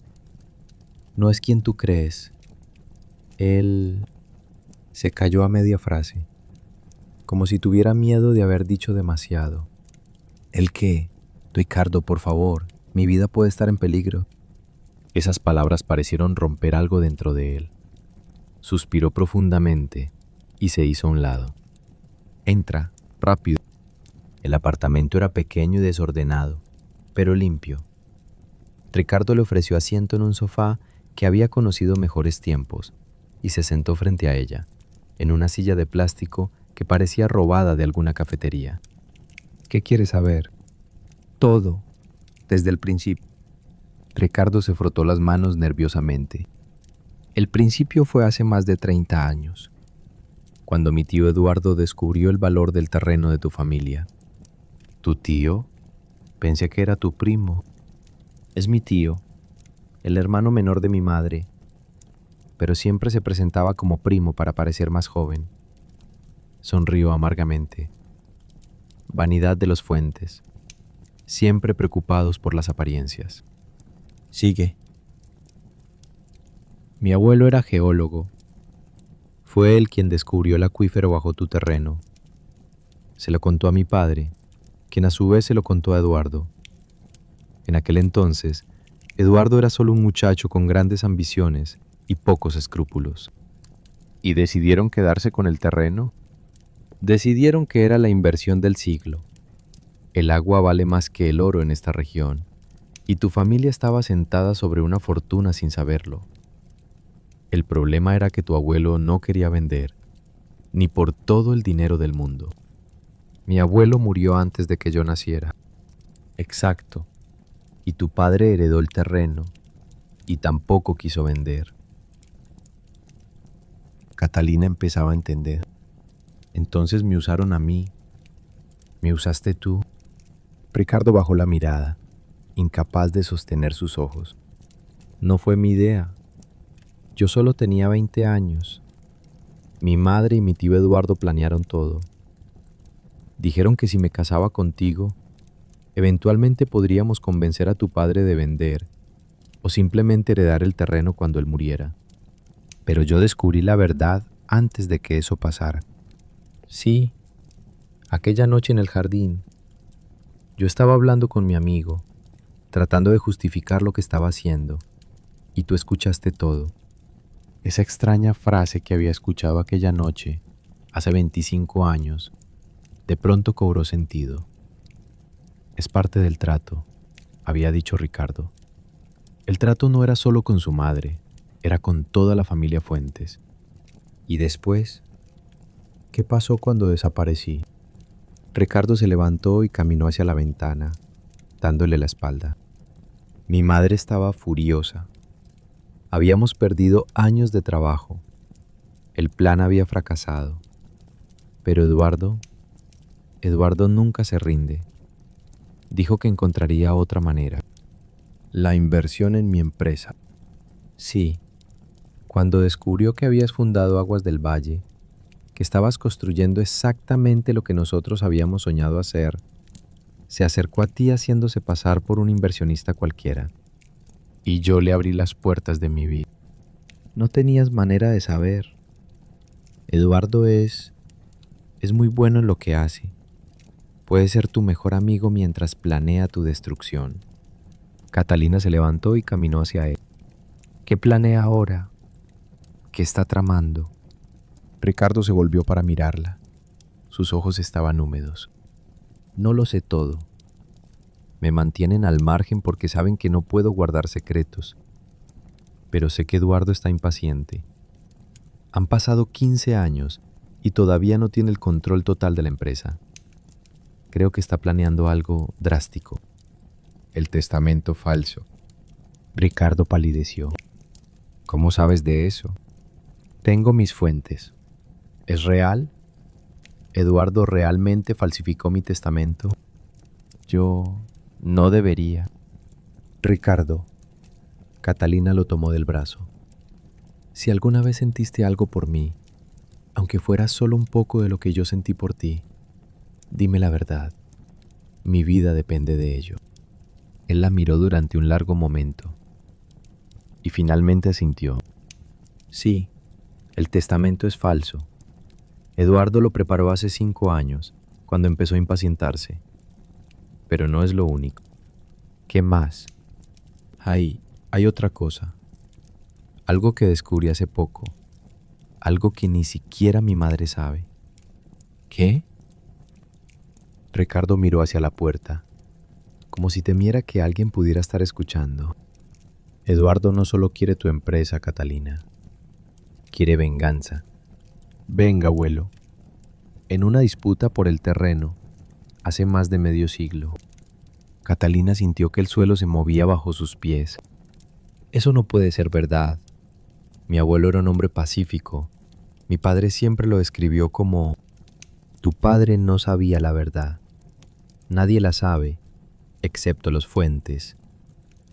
quien tú crees. Él...» Se calló a media frase, como si tuviera miedo de haber dicho demasiado. «¿El qué? Ricardo, por favor, mi vida puede estar en peligro». Esas palabras parecieron romper algo dentro de él. Suspiró profundamente y se hizo a un lado. «Entra, rápido». El apartamento era pequeño y desordenado, pero limpio. Ricardo le ofreció asiento en un sofá que había conocido mejores tiempos y se sentó frente a ella, en una silla de plástico que parecía robada de alguna cafetería. «¿Qué quieres saber?» «Todo, desde el principio». Ricardo se frotó las manos nerviosamente. «El principio fue hace más de 30 años, cuando mi tío Eduardo descubrió el valor del terreno de tu familia». «¿Tu tío? Pensé que era tu primo». «Es mi tío, el hermano menor de mi madre, pero siempre se presentaba como primo para parecer más joven». Sonrió amargamente. Vanidad de los Fuentes, siempre preocupados por las apariencias. «Sigue». «Mi abuelo era geólogo. Fue él quien descubrió el acuífero bajo tu terreno. Se lo contó a mi padre, quien a su vez se lo contó a Eduardo. En aquel entonces, Eduardo era solo un muchacho con grandes ambiciones y pocos escrúpulos. ¿Y decidieron quedarse con el terreno? Decidieron que era la inversión del siglo. El agua vale más que el oro en esta región, y tu familia estaba sentada sobre una fortuna sin saberlo. El problema era que tu abuelo no quería vender, ni por todo el dinero del mundo. Mi abuelo murió antes de que yo naciera. Exacto. Y tu padre heredó el terreno, y tampoco quiso vender. Catalina empezaba a entender. Entonces me usaron a mí. ¿Me usaste tú? Ricardo bajó la mirada, incapaz de sostener sus ojos. No fue mi idea. Yo solo tenía 20 años. Mi madre y mi tío Eduardo planearon todo. Dijeron que si me casaba contigo, eventualmente podríamos convencer a tu padre de vender o simplemente heredar el terreno cuando él muriera. Pero yo descubrí la verdad antes de que eso pasara. Sí, aquella noche en el jardín, yo estaba hablando con mi amigo, tratando de justificar lo que estaba haciendo, y tú escuchaste todo. Esa extraña frase que había escuchado aquella noche, hace 25 años, de pronto cobró sentido. Es parte del trato, había dicho Ricardo. El trato no era solo con su madre, era con toda la familia Fuentes. Y después, ¿qué pasó cuando desaparecí? Ricardo se levantó y caminó hacia la ventana, dándole la espalda. Mi madre estaba furiosa. Habíamos perdido años de trabajo. El plan había fracasado. Pero Eduardo nunca se rinde. Dijo que encontraría otra manera. La inversión en mi empresa. Sí, cuando descubrió que habías fundado Aguas del Valle, que estabas construyendo exactamente lo que nosotros habíamos soñado hacer, se acercó a ti haciéndose pasar por un inversionista cualquiera. Y yo le abrí las puertas de mi vida. No tenías manera de saber. Eduardo es muy bueno en lo que hace. Puede ser tu mejor amigo mientras planea tu destrucción. Catalina se levantó y caminó hacia él. ¿Qué planea ahora? ¿Qué está tramando? Ricardo se volvió para mirarla. Sus ojos estaban húmedos. No lo sé todo. Me mantienen al margen porque saben que no puedo guardar secretos. Pero sé que Eduardo está impaciente. Han pasado 15 años y todavía no tiene el control total de la empresa. Creo que está planeando algo drástico. El testamento falso. Ricardo palideció. ¿Cómo sabes de eso? Tengo mis fuentes. ¿Es real? ¿Eduardo realmente falsificó mi testamento? Yo no debería. Ricardo. Catalina lo tomó del brazo. Si alguna vez sentiste algo por mí, aunque fuera solo un poco de lo que yo sentí por ti, dime la verdad. Mi vida depende de ello. Él la miró durante un largo momento y finalmente asintió. Sí, el testamento es falso. Eduardo lo preparó hace 5 años, cuando empezó a impacientarse. Pero no es lo único. ¿Qué más? Hay otra cosa. Algo que descubrí hace poco. Algo que ni siquiera mi madre sabe. ¿Qué? Ricardo miró hacia la puerta, como si temiera que alguien pudiera estar escuchando. Eduardo no solo quiere tu empresa, Catalina. Quiere venganza. Venga, abuelo. En una disputa por el terreno, hace más de medio siglo, Catalina sintió que el suelo se movía bajo sus pies. Eso no puede ser verdad. Mi abuelo era un hombre pacífico. Mi padre siempre lo describió como: tu padre no sabía la verdad. Nadie la sabe, excepto los Fuentes.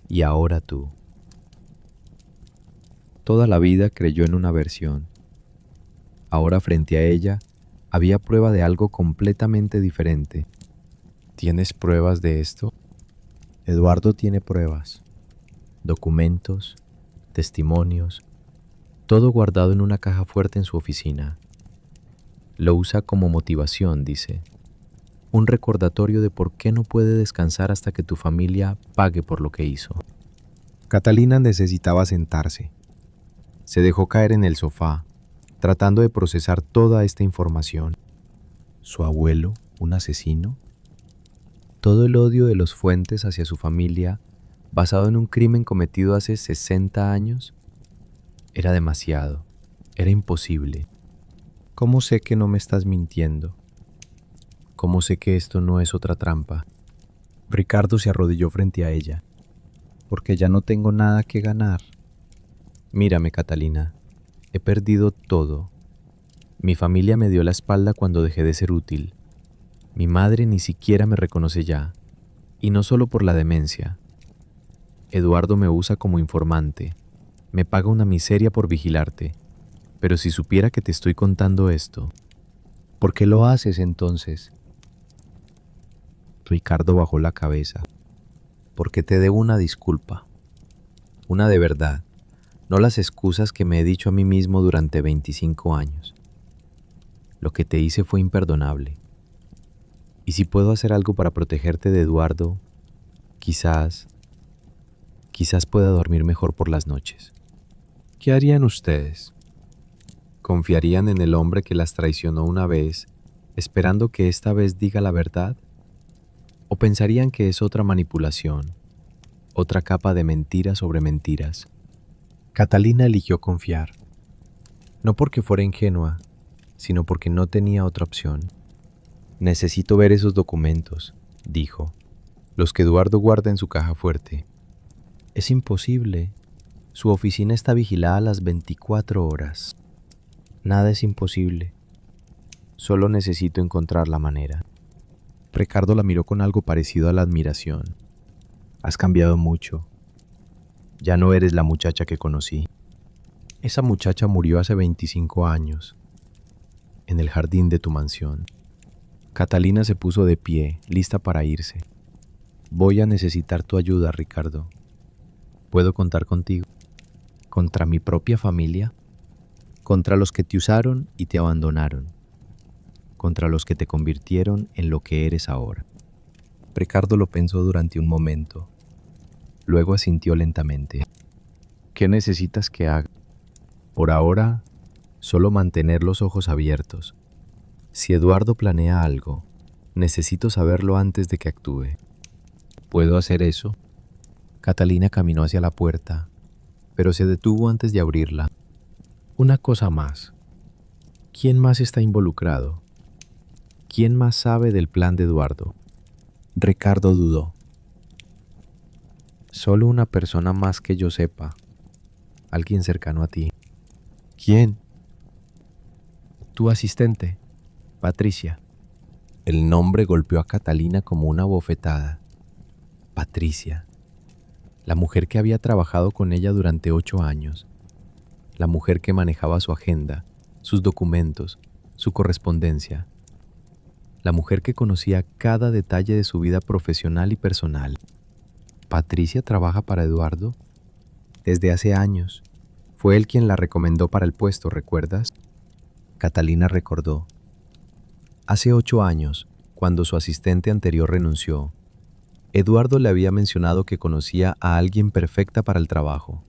Y ahora tú. Toda la vida creyó en una versión. Ahora frente a ella había prueba de algo completamente diferente. ¿Tienes pruebas de esto? Eduardo tiene pruebas. Documentos, testimonios, todo guardado en una caja fuerte en su oficina. Lo usa como motivación, dice. Un recordatorio de por qué no puede descansar hasta que tu familia pague por lo que hizo. Catalina necesitaba sentarse. Se dejó caer en el sofá, tratando de procesar toda esta información. ¿Su abuelo, un asesino? Todo el odio de los Fuentes hacia su familia, basado en un crimen cometido hace 60 años, era demasiado, era imposible. ¿Cómo sé que no me estás mintiendo? ¿Cómo sé que esto no es otra trampa? Ricardo se arrodilló frente a ella. Porque ya no tengo nada que ganar. Mírame, Catalina, he perdido todo. Mi familia me dio la espalda cuando dejé de ser útil. Mi madre ni siquiera me reconoce ya, y no solo por la demencia. Eduardo me usa como informante, me paga una miseria por vigilarte, pero si supiera que te estoy contando esto, ¿por qué lo haces entonces? Ricardo bajó la cabeza. Porque te debo una disculpa, una de verdad, no las excusas que me he dicho a mí mismo durante 25 años. Lo que te hice fue imperdonable. Y si puedo hacer algo para protegerte de Eduardo, quizás pueda dormir mejor por las noches. ¿Qué harían ustedes? ¿Confiarían en el hombre que las traicionó una vez, esperando que esta vez diga la verdad? ¿O pensarían que es otra manipulación, otra capa de mentiras sobre mentiras? Catalina eligió confiar, no porque fuera ingenua, sino porque no tenía otra opción. Necesito ver esos documentos, dijo, los que Eduardo guarda en su caja fuerte. Es imposible. Su oficina está vigilada a las 24 horas. Nada es imposible. Solo necesito encontrar la manera. Ricardo la miró con algo parecido a la admiración. Has cambiado mucho. Ya no eres la muchacha que conocí. Esa muchacha murió hace 25 años, en el jardín de tu mansión. Catalina se puso de pie, lista para irse. Voy a necesitar tu ayuda, Ricardo. ¿Puedo contar contigo? ¿Contra mi propia familia? ¿Contra los que te usaron y te abandonaron? ¿Contra los que te convirtieron en lo que eres ahora? Ricardo lo pensó durante un momento. Luego asintió lentamente. ¿Qué necesitas que haga? Por ahora, solo mantener los ojos abiertos. Si Eduardo planea algo, necesito saberlo antes de que actúe. ¿Puedo hacer eso? Catalina caminó hacia la puerta, pero se detuvo antes de abrirla. Una cosa más. ¿Quién más está involucrado? ¿Quién más sabe del plan de Eduardo? Ricardo dudó. Solo una persona más que yo sepa. Alguien cercano a ti. ¿Quién? Tu asistente, Patricia. El nombre golpeó a Catalina como una bofetada. Patricia. La mujer que había trabajado con ella durante 8 años. La mujer que manejaba su agenda, sus documentos, su correspondencia. La mujer que conocía cada detalle de su vida profesional y personal. ¿Patricia trabaja para Eduardo? Desde hace años. Fue él quien la recomendó para el puesto, ¿recuerdas? Catalina recordó. Hace 8 años, cuando su asistente anterior renunció, Eduardo le había mencionado que conocía a alguien perfecta para el trabajo.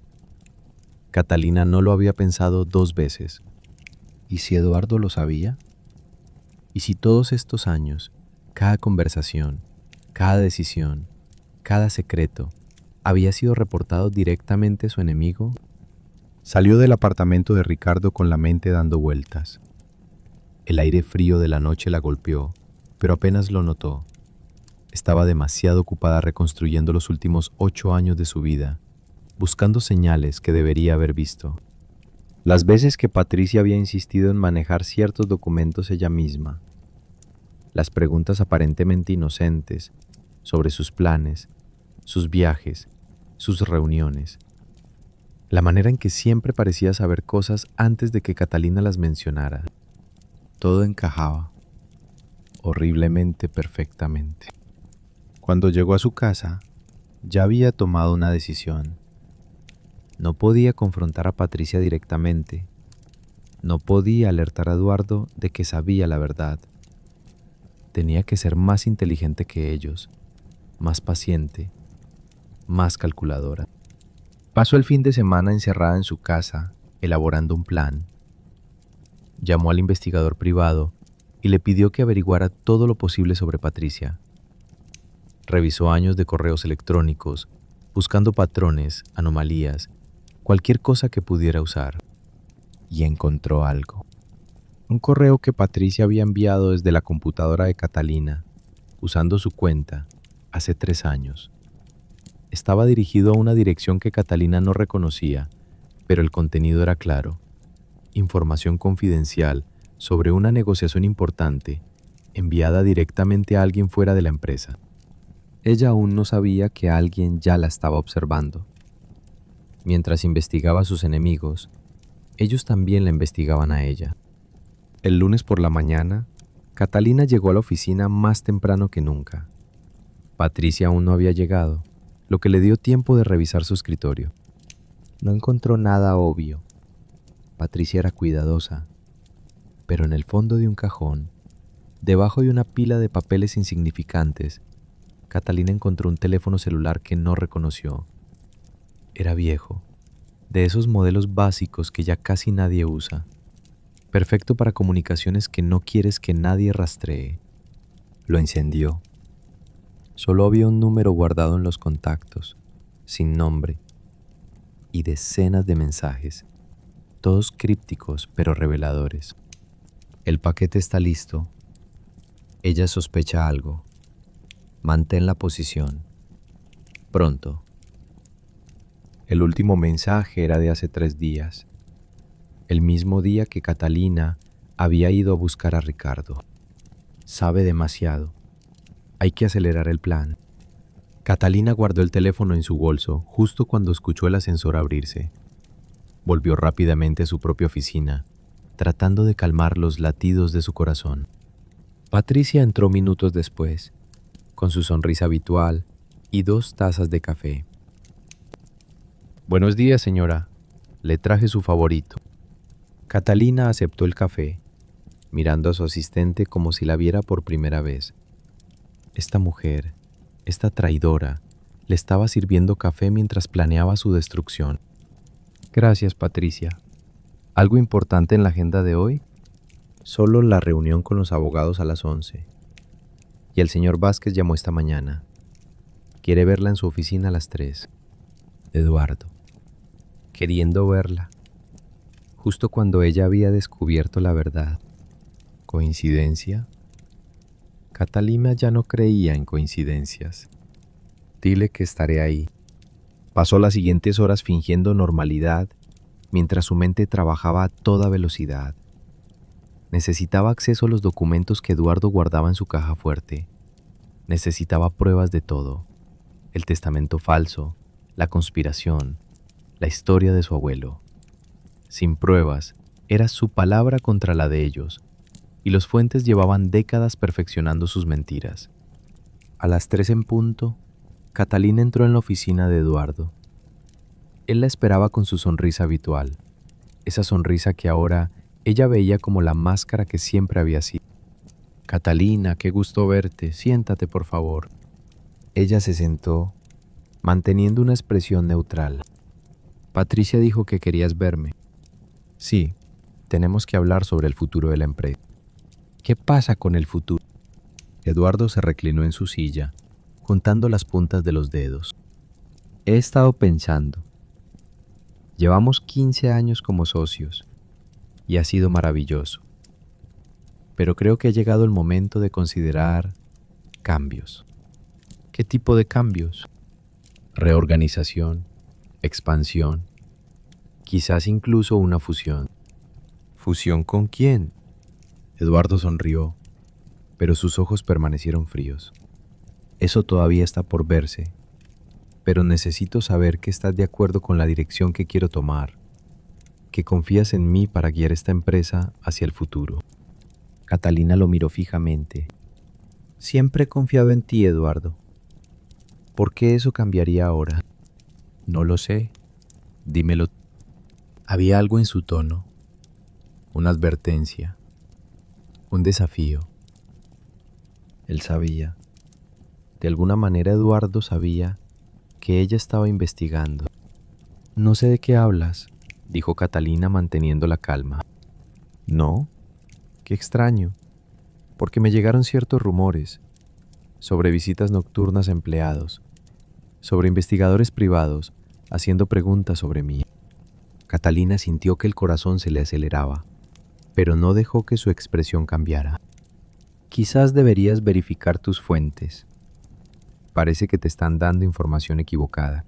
Catalina no lo había pensado 2 veces. ¿Y si Eduardo lo sabía? ¿Y si todos estos años, cada conversación, cada decisión, cada secreto, había sido reportado directamente a su enemigo? Salió del apartamento de Ricardo con la mente dando vueltas. El aire frío de la noche la golpeó, pero apenas lo notó. Estaba demasiado ocupada reconstruyendo los últimos 8 años de su vida, buscando señales que debería haber visto. Las veces que Patricia había insistido en manejar ciertos documentos ella misma, las preguntas aparentemente inocentes sobre sus planes, sus viajes, sus reuniones, la manera en que siempre parecía saber cosas antes de que Catalina las mencionara. Todo encajaba, horriblemente perfectamente. Cuando llegó a su casa, ya había tomado una decisión. No podía confrontar a Patricia directamente. No podía alertar a Eduardo de que sabía la verdad. Tenía que ser más inteligente que ellos, más paciente, más calculadora. Pasó el fin de semana encerrada en su casa, elaborando un plan. Llamó al investigador privado y le pidió que averiguara todo lo posible sobre Patricia. Revisó años de correos electrónicos, buscando patrones, anomalías, cualquier cosa que pudiera usar. Y encontró algo. Un correo que Patricia había enviado desde la computadora de Catalina, usando su cuenta, hace 3 años. Estaba dirigido a una dirección que Catalina no reconocía, pero el contenido era claro. Información confidencial sobre una negociación importante, enviada directamente a alguien fuera de la empresa. Ella aún no sabía que alguien ya la estaba observando. Mientras investigaba a sus enemigos, ellos también la investigaban a ella. El lunes por la mañana, Catalina llegó a la oficina más temprano que nunca. Patricia aún no había llegado, lo que le dio tiempo de revisar su escritorio. No encontró nada obvio. Patricia era cuidadosa, pero en el fondo de un cajón, debajo de una pila de papeles insignificantes, Catalina encontró un teléfono celular que no reconoció. Era viejo, de esos modelos básicos que ya casi nadie usa, perfecto para comunicaciones que no quieres que nadie rastree. Lo encendió. Solo había un número guardado en los contactos, sin nombre, y decenas de mensajes, todos crípticos pero reveladores. El paquete está listo. Ella sospecha algo. Mantén la posición. Pronto. El último mensaje era de hace 3 días, el mismo día que Catalina había ido a buscar a Ricardo. Sabe demasiado. Hay que acelerar el plan. Catalina guardó el teléfono en su bolso justo cuando escuchó el ascensor abrirse. Volvió rápidamente a su propia oficina, tratando de calmar los latidos de su corazón. Patricia entró minutos después, con su sonrisa habitual y 2 tazas de café. Buenos días, señora. Le traje su favorito. Catalina aceptó el café, mirando a su asistente como si la viera por primera vez. Esta mujer, esta traidora, le estaba sirviendo café mientras planeaba su destrucción. Gracias, Patricia. ¿Algo importante en la agenda de hoy? Solo la reunión con los abogados a las 11. Y el señor Vázquez llamó esta mañana. Quiere verla en su oficina a las 3. Eduardo. Queriendo verla. Justo cuando ella había descubierto la verdad. ¿Coincidencia? Catalina ya no creía en coincidencias. Dile que estaré ahí. Pasó las siguientes horas fingiendo normalidad mientras su mente trabajaba a toda velocidad. Necesitaba acceso a los documentos que Eduardo guardaba en su caja fuerte. Necesitaba pruebas de todo. El testamento falso, la conspiración, la historia de su abuelo. Sin pruebas, era su palabra contra la de ellos, y los Fuentes llevaban décadas perfeccionando sus mentiras. A las 3 en punto, Catalina entró en la oficina de Eduardo. Él la esperaba con su sonrisa habitual, esa sonrisa que ahora ella veía como la máscara que siempre había sido. Catalina, qué gusto verte, siéntate por favor. Ella se sentó, manteniendo una expresión neutral. Patricia dijo que querías verme. Sí, tenemos que hablar sobre el futuro de la empresa. ¿Qué pasa con el futuro? Eduardo se reclinó en su silla, juntando las puntas de los dedos. He estado pensando. Llevamos 15 años como socios y ha sido maravilloso. Pero creo que ha llegado el momento de considerar cambios. ¿Qué tipo de cambios? Reorganización, expansión, quizás incluso una fusión. ¿Fusión con quién? Eduardo sonrió, pero sus ojos permanecieron fríos. Eso todavía está por verse, pero necesito saber que estás de acuerdo con la dirección que quiero tomar, que confías en mí para guiar esta empresa hacia el futuro. Catalina lo miró fijamente. Siempre he confiado en ti, Eduardo. ¿Por qué eso cambiaría ahora? No lo sé. Dímelo. Había algo en su tono, una advertencia, un desafío. Él sabía. De alguna manera Eduardo sabía que ella estaba investigando. No sé de qué hablas, dijo Catalina manteniendo la calma. ¿No? Qué extraño. porque me llegaron ciertos rumores sobre visitas nocturnas a empleados, sobre investigadores privados haciendo preguntas sobre mí. Catalina sintió que el corazón se le aceleraba, pero no dejó que su expresión cambiara. Quizás deberías verificar tus fuentes. Parece que te están dando información equivocada.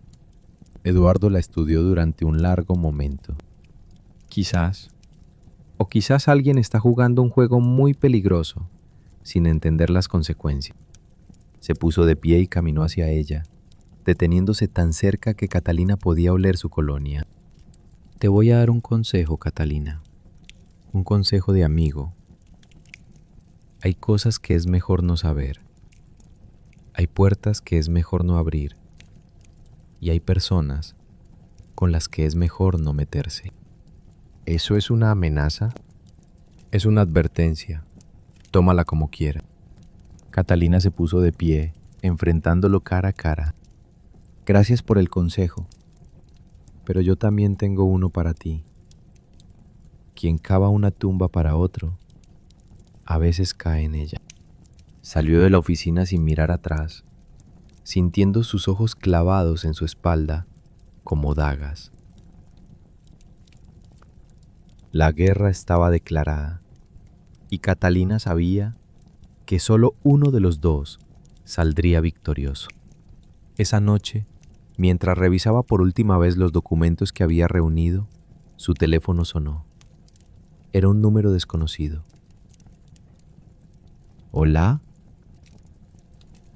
Eduardo la estudió durante un largo momento. Quizás, o quizás alguien está jugando un juego muy peligroso, sin entender las consecuencias. Se puso de pie y caminó hacia ella, deteniéndose tan cerca que Catalina podía oler su colonia. Te voy a dar un consejo, Catalina. Un consejo de amigo. Hay cosas que es mejor no saber. Hay puertas que es mejor no abrir. Y hay personas con las que es mejor no meterse. ¿Eso es una amenaza? Es una advertencia. Tómala como quiera. Catalina se puso de pie, enfrentándolo cara a cara. Gracias por el consejo, pero yo también tengo uno para ti. Quien cava una tumba para otro, a veces cae en ella. Salió de la oficina sin mirar atrás, sintiendo sus ojos clavados en su espalda como dagas. La guerra estaba declarada, y Catalina sabía que solo uno de los dos saldría victorioso. Esa noche, mientras revisaba por última vez los documentos que había reunido, su teléfono sonó. Era un número desconocido. ¿Hola?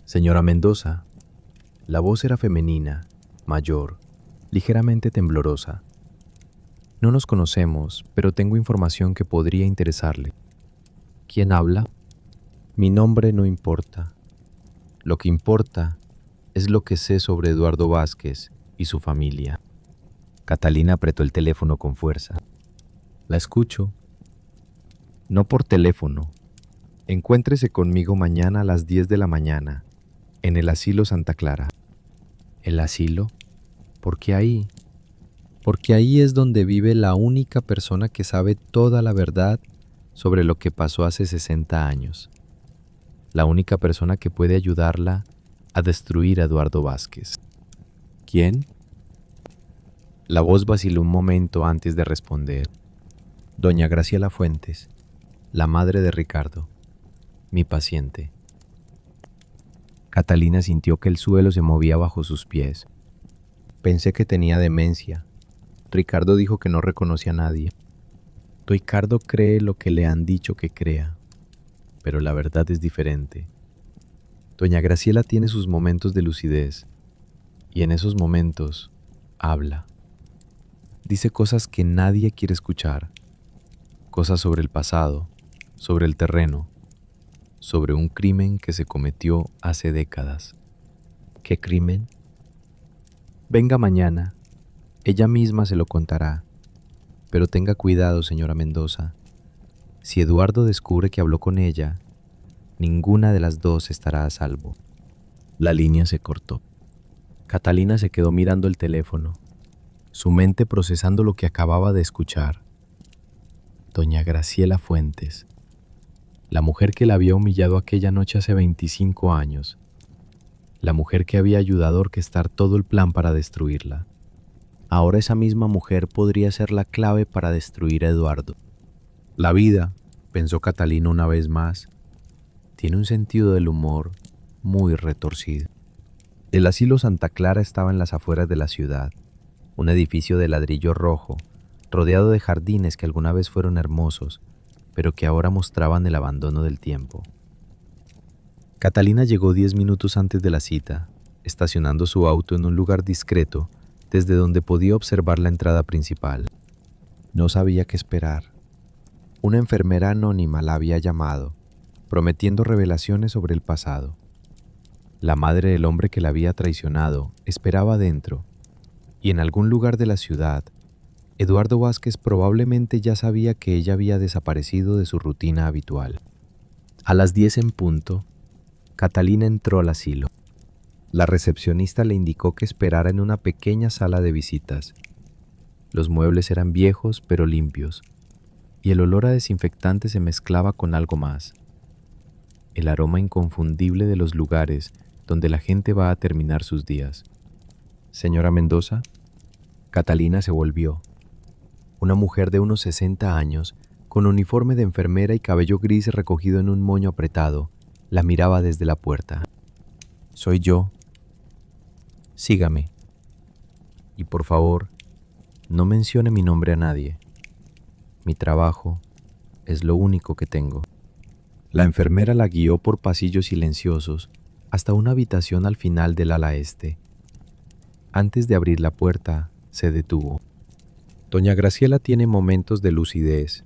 Señora Mendoza. La voz era femenina, mayor, ligeramente temblorosa. No nos conocemos, pero tengo información que podría interesarle. ¿Quién habla? Mi nombre no importa. Lo que importa es lo que sé sobre Eduardo Vázquez y su familia. Catalina apretó el teléfono con fuerza. La escucho. No por teléfono. Encuéntrese conmigo mañana a las 10 de la mañana, en el Asilo Santa Clara. ¿El asilo? ¿Por qué ahí? Porque ahí es donde vive la única persona que sabe toda la verdad sobre lo que pasó hace 60 años. La única persona que puede ayudarla a destruir a Eduardo Vázquez. ¿Quién? La voz vaciló un momento antes de responder. Doña Graciela Fuentes, la madre de Ricardo, mi paciente. Catalina sintió que el suelo se movía bajo sus pies. Pensé que tenía demencia. Ricardo dijo que no reconoce a nadie. Ricardo cree lo que le han dicho que crea, pero la verdad es diferente. Doña Graciela tiene sus momentos de lucidez, y en esos momentos habla. Dice cosas que nadie quiere escuchar, cosas sobre el pasado, sobre el terreno, sobre un crimen que se cometió hace décadas. ¿Qué crimen? Venga mañana, ella misma se lo contará, pero tenga cuidado, señora Mendoza. Si Eduardo descubre que habló con ella, ninguna de las dos estará a salvo. La línea se cortó. Catalina se quedó mirando el teléfono, su mente procesando lo que acababa de escuchar. Doña Graciela Fuentes, la mujer que la había humillado aquella noche hace 25 años, la mujer que había ayudado a orquestar todo el plan para destruirla. Ahora esa misma mujer podría ser la clave para destruir a Eduardo. La vida, pensó Catalina una vez más, tiene un sentido del humor muy retorcido. El Asilo Santa Clara estaba en las afueras de la ciudad, un edificio de ladrillo rojo, rodeado de jardines que alguna vez fueron hermosos, pero que ahora mostraban el abandono del tiempo. Catalina llegó 10 minutos antes de la cita, estacionando su auto en un lugar discreto desde donde podía observar la entrada principal. No sabía qué esperar. Una enfermera anónima la había llamado, prometiendo revelaciones sobre el pasado. La madre del hombre que la había traicionado esperaba dentro, y en algún lugar de la ciudad, Eduardo Vázquez probablemente ya sabía que ella había desaparecido de su rutina habitual. A las 10 en punto, Catalina entró al asilo. La recepcionista le indicó que esperara en una pequeña sala de visitas. Los muebles eran viejos pero limpios, y el olor a desinfectante se mezclaba con algo más. el aroma inconfundible de los lugares donde la gente va a terminar sus días. Señora Mendoza, Catalina se volvió. Una mujer de unos 60 años, con uniforme de enfermera y cabello gris recogido en un moño apretado, la miraba desde la puerta. Soy yo. Sígame. Y por favor, no mencione mi nombre a nadie. Mi trabajo es lo único que tengo. La enfermera la guió por pasillos silenciosos hasta una habitación al final del ala este. Antes de abrir la puerta, se detuvo. Doña Graciela tiene momentos de lucidez,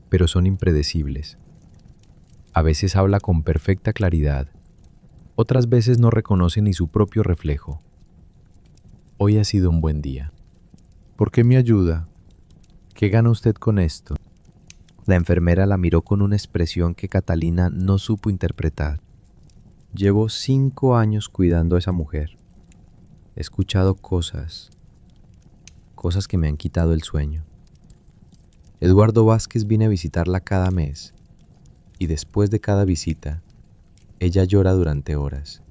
pero son impredecibles. A veces habla con perfecta claridad, otras veces no reconoce ni su propio reflejo. Hoy ha sido un buen día. ¿Por qué me ayuda? ¿Qué gana usted con esto? La enfermera la miró con una expresión que Catalina no supo interpretar. Llevo 5 años cuidando a esa mujer. He escuchado cosas que me han quitado el sueño. Eduardo Vázquez viene a visitarla cada mes y después de cada visita, ella llora durante horas.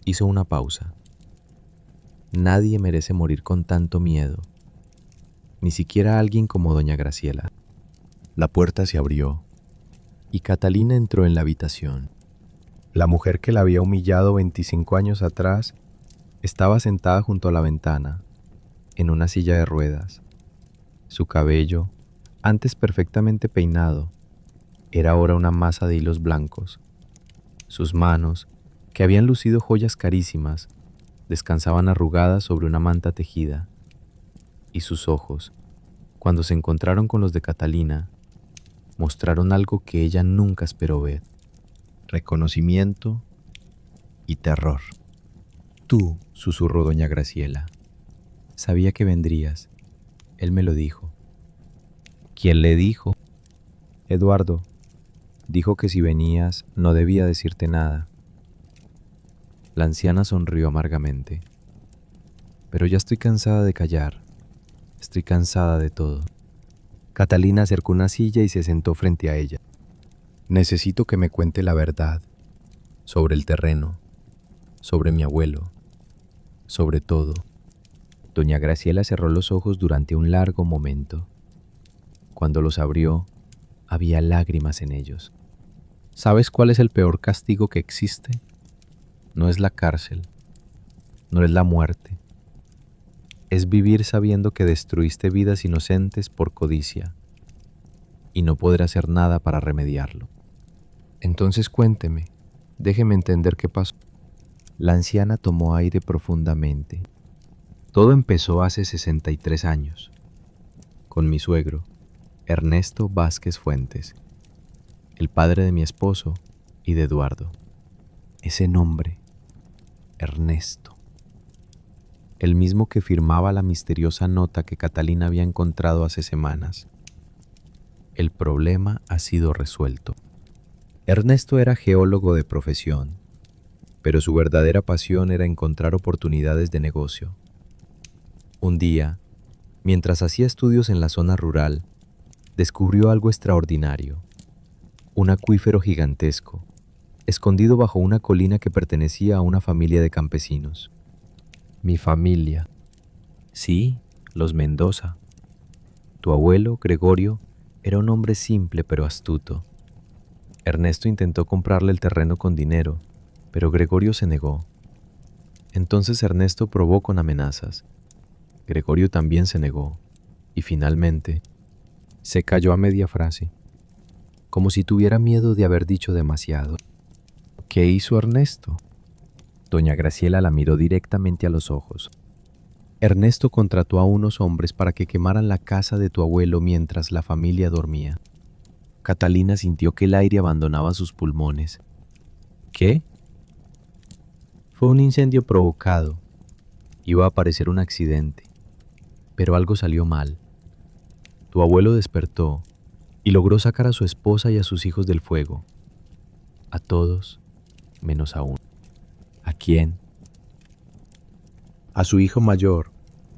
Hizo una pausa. Nadie merece morir con tanto miedo, ni siquiera alguien como doña Graciela. La puerta se abrió y Catalina entró en la habitación. La mujer que la había humillado 25 años atrás estaba sentada junto a la ventana, en una silla de ruedas. Su cabello, antes perfectamente peinado, era ahora una masa de hilos blancos. Sus manos, que habían lucido joyas carísimas, descansaban arrugadas sobre una manta tejida. Y sus ojos, cuando se encontraron con los de Catalina, mostraron algo que ella nunca esperó ver: reconocimiento y terror. Tú, susurró doña Graciela. Sabía que vendrías. Él me lo dijo. ¿Quién le dijo? Eduardo. Dijo que si venías no debía decirte nada. La anciana sonrió amargamente. Pero ya estoy cansada de callar. Estoy cansada de todo. Catalina acercó una silla y se sentó frente a ella. Necesito que me cuente la verdad. Sobre el terreno. Sobre mi abuelo. Sobre todo. Doña Graciela cerró los ojos durante un largo momento. Cuando los abrió, había lágrimas en ellos. ¿Sabes cuál es el peor castigo que existe? No es la cárcel, no es la muerte. Es vivir sabiendo que destruiste vidas inocentes por codicia y no poder hacer nada para remediarlo. Entonces cuénteme, déjeme entender qué pasó. La anciana tomó aire profundamente. Todo empezó hace 63 años, con mi suegro, Ernesto Vázquez Fuentes, el padre de mi esposo y de Eduardo. Ese nombre, Ernesto, el mismo que firmaba la misteriosa nota que Catalina había encontrado hace semanas. El problema ha sido resuelto. Ernesto era geólogo de profesión, pero su verdadera pasión era encontrar oportunidades de negocio. Un día, mientras hacía estudios en la zona rural, descubrió algo extraordinario: un acuífero gigantesco, escondido bajo una colina que pertenecía a una familia de campesinos. Mi familia. Sí, los Mendoza. Tu abuelo, Gregorio, era un hombre simple pero astuto. Ernesto intentó comprarle el terreno con dinero, pero Gregorio se negó. Entonces Ernesto probó con amenazas. Gregorio también se negó, y finalmente se calló a media frase, como si tuviera miedo de haber dicho demasiado. ¿Qué hizo Ernesto? Doña Graciela la miró directamente a los ojos. Ernesto contrató a unos hombres para que quemaran la casa de tu abuelo mientras la familia dormía. Catalina sintió que el aire abandonaba sus pulmones. ¿Qué? Fue un incendio provocado. Iba a parecer un accidente, pero algo salió mal. Tu abuelo despertó y logró sacar a su esposa y a sus hijos del fuego. A todos, menos a uno. ¿A quién? A su hijo mayor,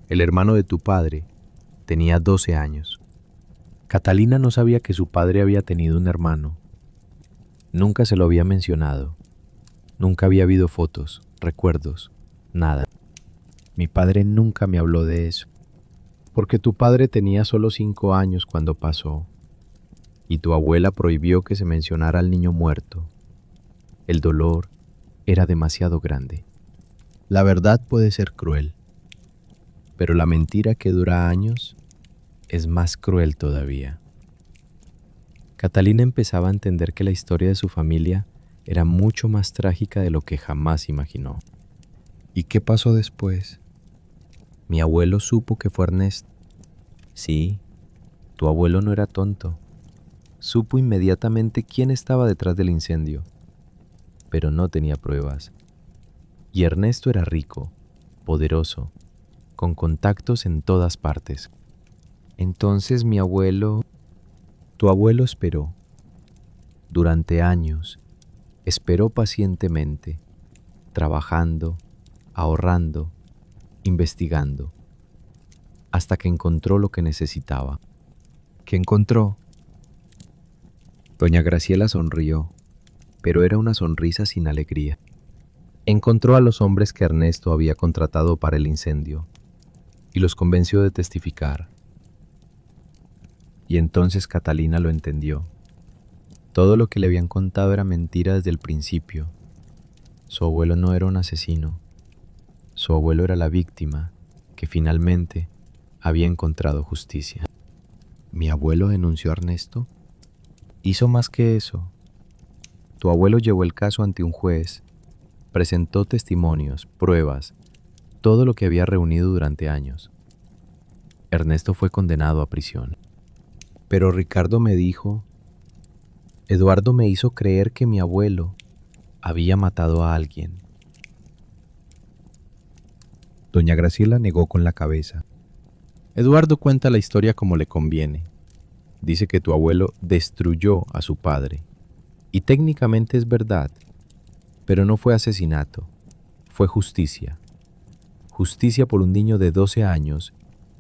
el hermano de tu padre. Tenía 12 años. Catalina no sabía que su padre había tenido un hermano. Nunca se lo había mencionado. Nunca había habido fotos, recuerdos, nada. Mi padre nunca me habló de eso, porque tu padre tenía solo 5 años cuando pasó, y tu abuela prohibió que se mencionara al niño muerto. El dolor era demasiado grande. La verdad puede ser cruel, pero la mentira que dura años es más cruel todavía. Catalina empezaba a entender que la historia de su familia era mucho más trágica de lo que jamás imaginó. ¿Y qué pasó después? Mi abuelo supo que fue Ernesto. Sí, tu abuelo no era tonto. Supo inmediatamente quién estaba detrás del incendio, pero no tenía pruebas. Y Ernesto era rico, poderoso, con contactos en todas partes. Entonces mi abuelo... Tu abuelo esperó. Durante años, esperó pacientemente, trabajando, ahorrando, investigando, hasta que encontró lo que necesitaba. ¿Qué encontró? Doña Graciela sonrió, pero era una sonrisa sin alegría. Encontró a los hombres que Ernesto había contratado para el incendio y los convenció de testificar. Y entonces Catalina lo entendió. Todo lo que le habían contado era mentira desde el principio. Su abuelo no era un asesino. Su abuelo era la víctima que finalmente había encontrado justicia. ¿Mi abuelo denunció a Ernesto? Hizo más que eso. Tu abuelo llevó el caso ante un juez, presentó testimonios, pruebas, todo lo que había reunido durante años. Ernesto fue condenado a prisión. Pero Ricardo me dijo, Eduardo me hizo creer que mi abuelo había matado a alguien. Doña Graciela negó con la cabeza. Eduardo cuenta la historia como le conviene. Dice que tu abuelo destruyó a su padre. Y técnicamente es verdad, pero no fue asesinato, fue justicia. Justicia por un niño de 12 años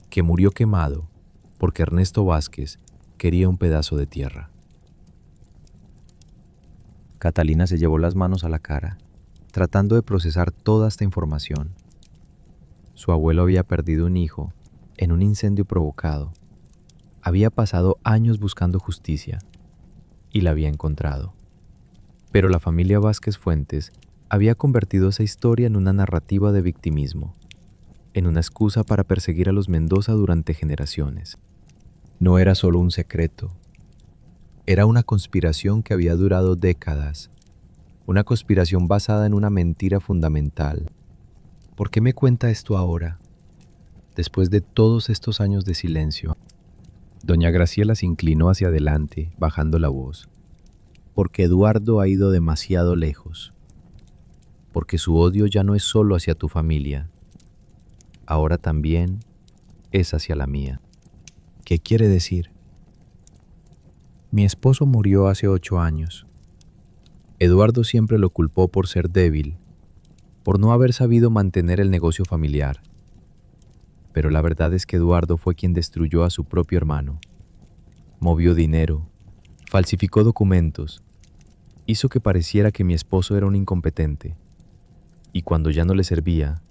que murió quemado porque Ernesto Vázquez quería un pedazo de tierra. Catalina se llevó las manos a la cara, tratando de procesar toda esta información. Su abuelo había perdido un hijo en un incendio provocado. Había pasado años buscando justicia y la había encontrado. Pero la familia Vázquez Fuentes había convertido esa historia en una narrativa de victimismo, en una excusa para perseguir a los Mendoza durante generaciones. No era solo un secreto, era una conspiración que había durado décadas, una conspiración basada en una mentira fundamental. ¿Por qué me cuenta esto ahora, después de todos estos años de silencio? Doña Graciela se inclinó hacia adelante, bajando la voz. Porque Eduardo ha ido demasiado lejos. Porque su odio ya no es solo hacia tu familia, ahora también es hacia la mía. ¿Qué quiere decir? Mi esposo murió hace 8 años. Eduardo siempre lo culpó por ser débil, por no haber sabido mantener el negocio familiar. Pero la verdad es que Eduardo fue quien destruyó a su propio hermano. Movió dinero, falsificó documentos, hizo que pareciera que mi esposo era un incompetente, y cuando ya no le servía,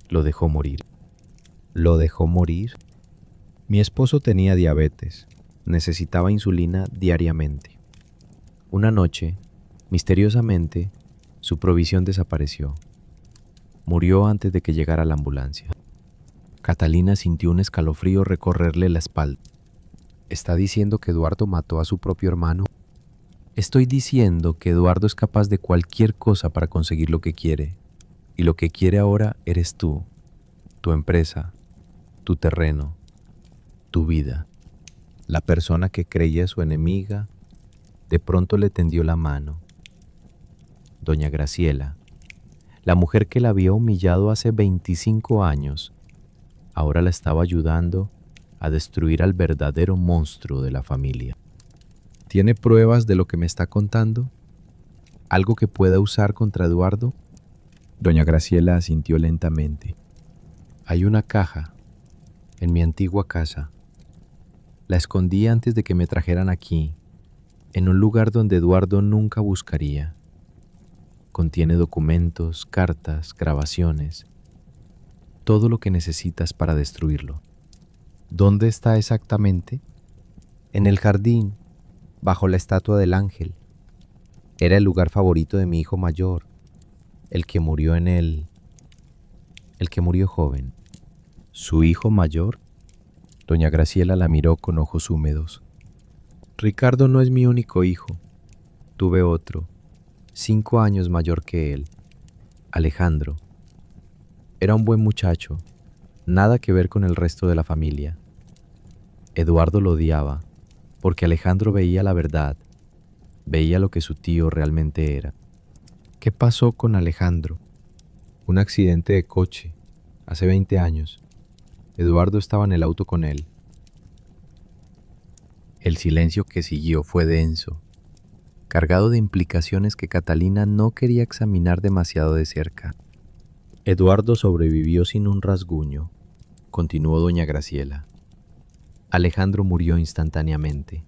lo dejó morir. ¿Lo dejó morir? Mi esposo tenía diabetes, necesitaba insulina diariamente. Una noche, misteriosamente, su provisión desapareció. Murió antes de que llegara la ambulancia. Catalina sintió un escalofrío recorrerle la espalda. ¿Está diciendo que Eduardo mató a su propio hermano? Estoy diciendo que Eduardo es capaz de cualquier cosa para conseguir lo que quiere. Y lo que quiere ahora eres tú, tu empresa, tu terreno, tu vida. La persona que creía su enemiga, de pronto le tendió la mano. Doña Graciela, la mujer que la había humillado hace 25 años, ahora la estaba ayudando a destruir al verdadero monstruo de la familia. ¿Tiene pruebas de lo que me está contando? ¿Algo que pueda usar contra Eduardo? Doña Graciela asintió lentamente. Hay una caja en mi antigua casa. La escondí antes de que me trajeran aquí, en un lugar donde Eduardo nunca buscaría. Contiene documentos, cartas, grabaciones, todo lo que necesitas para destruirlo. ¿Dónde está exactamente? En el jardín, bajo la estatua del ángel. Era el lugar favorito de mi hijo mayor, el que murió joven. ¿Su hijo mayor? Doña Graciela la miró con ojos húmedos. Ricardo no es mi único hijo. Tuve otro, 5 años mayor que él, Alejandro. Era un buen muchacho, nada que ver con el resto de la familia. Eduardo lo odiaba, porque Alejandro veía la verdad, veía lo que su tío realmente era. ¿Qué pasó con Alejandro? Un accidente de coche, hace 20 años. Eduardo estaba en el auto con él. El silencio que siguió fue denso, cargado de implicaciones que Catalina no quería examinar demasiado de cerca. Eduardo sobrevivió sin un rasguño, continuó doña Graciela. Alejandro murió instantáneamente,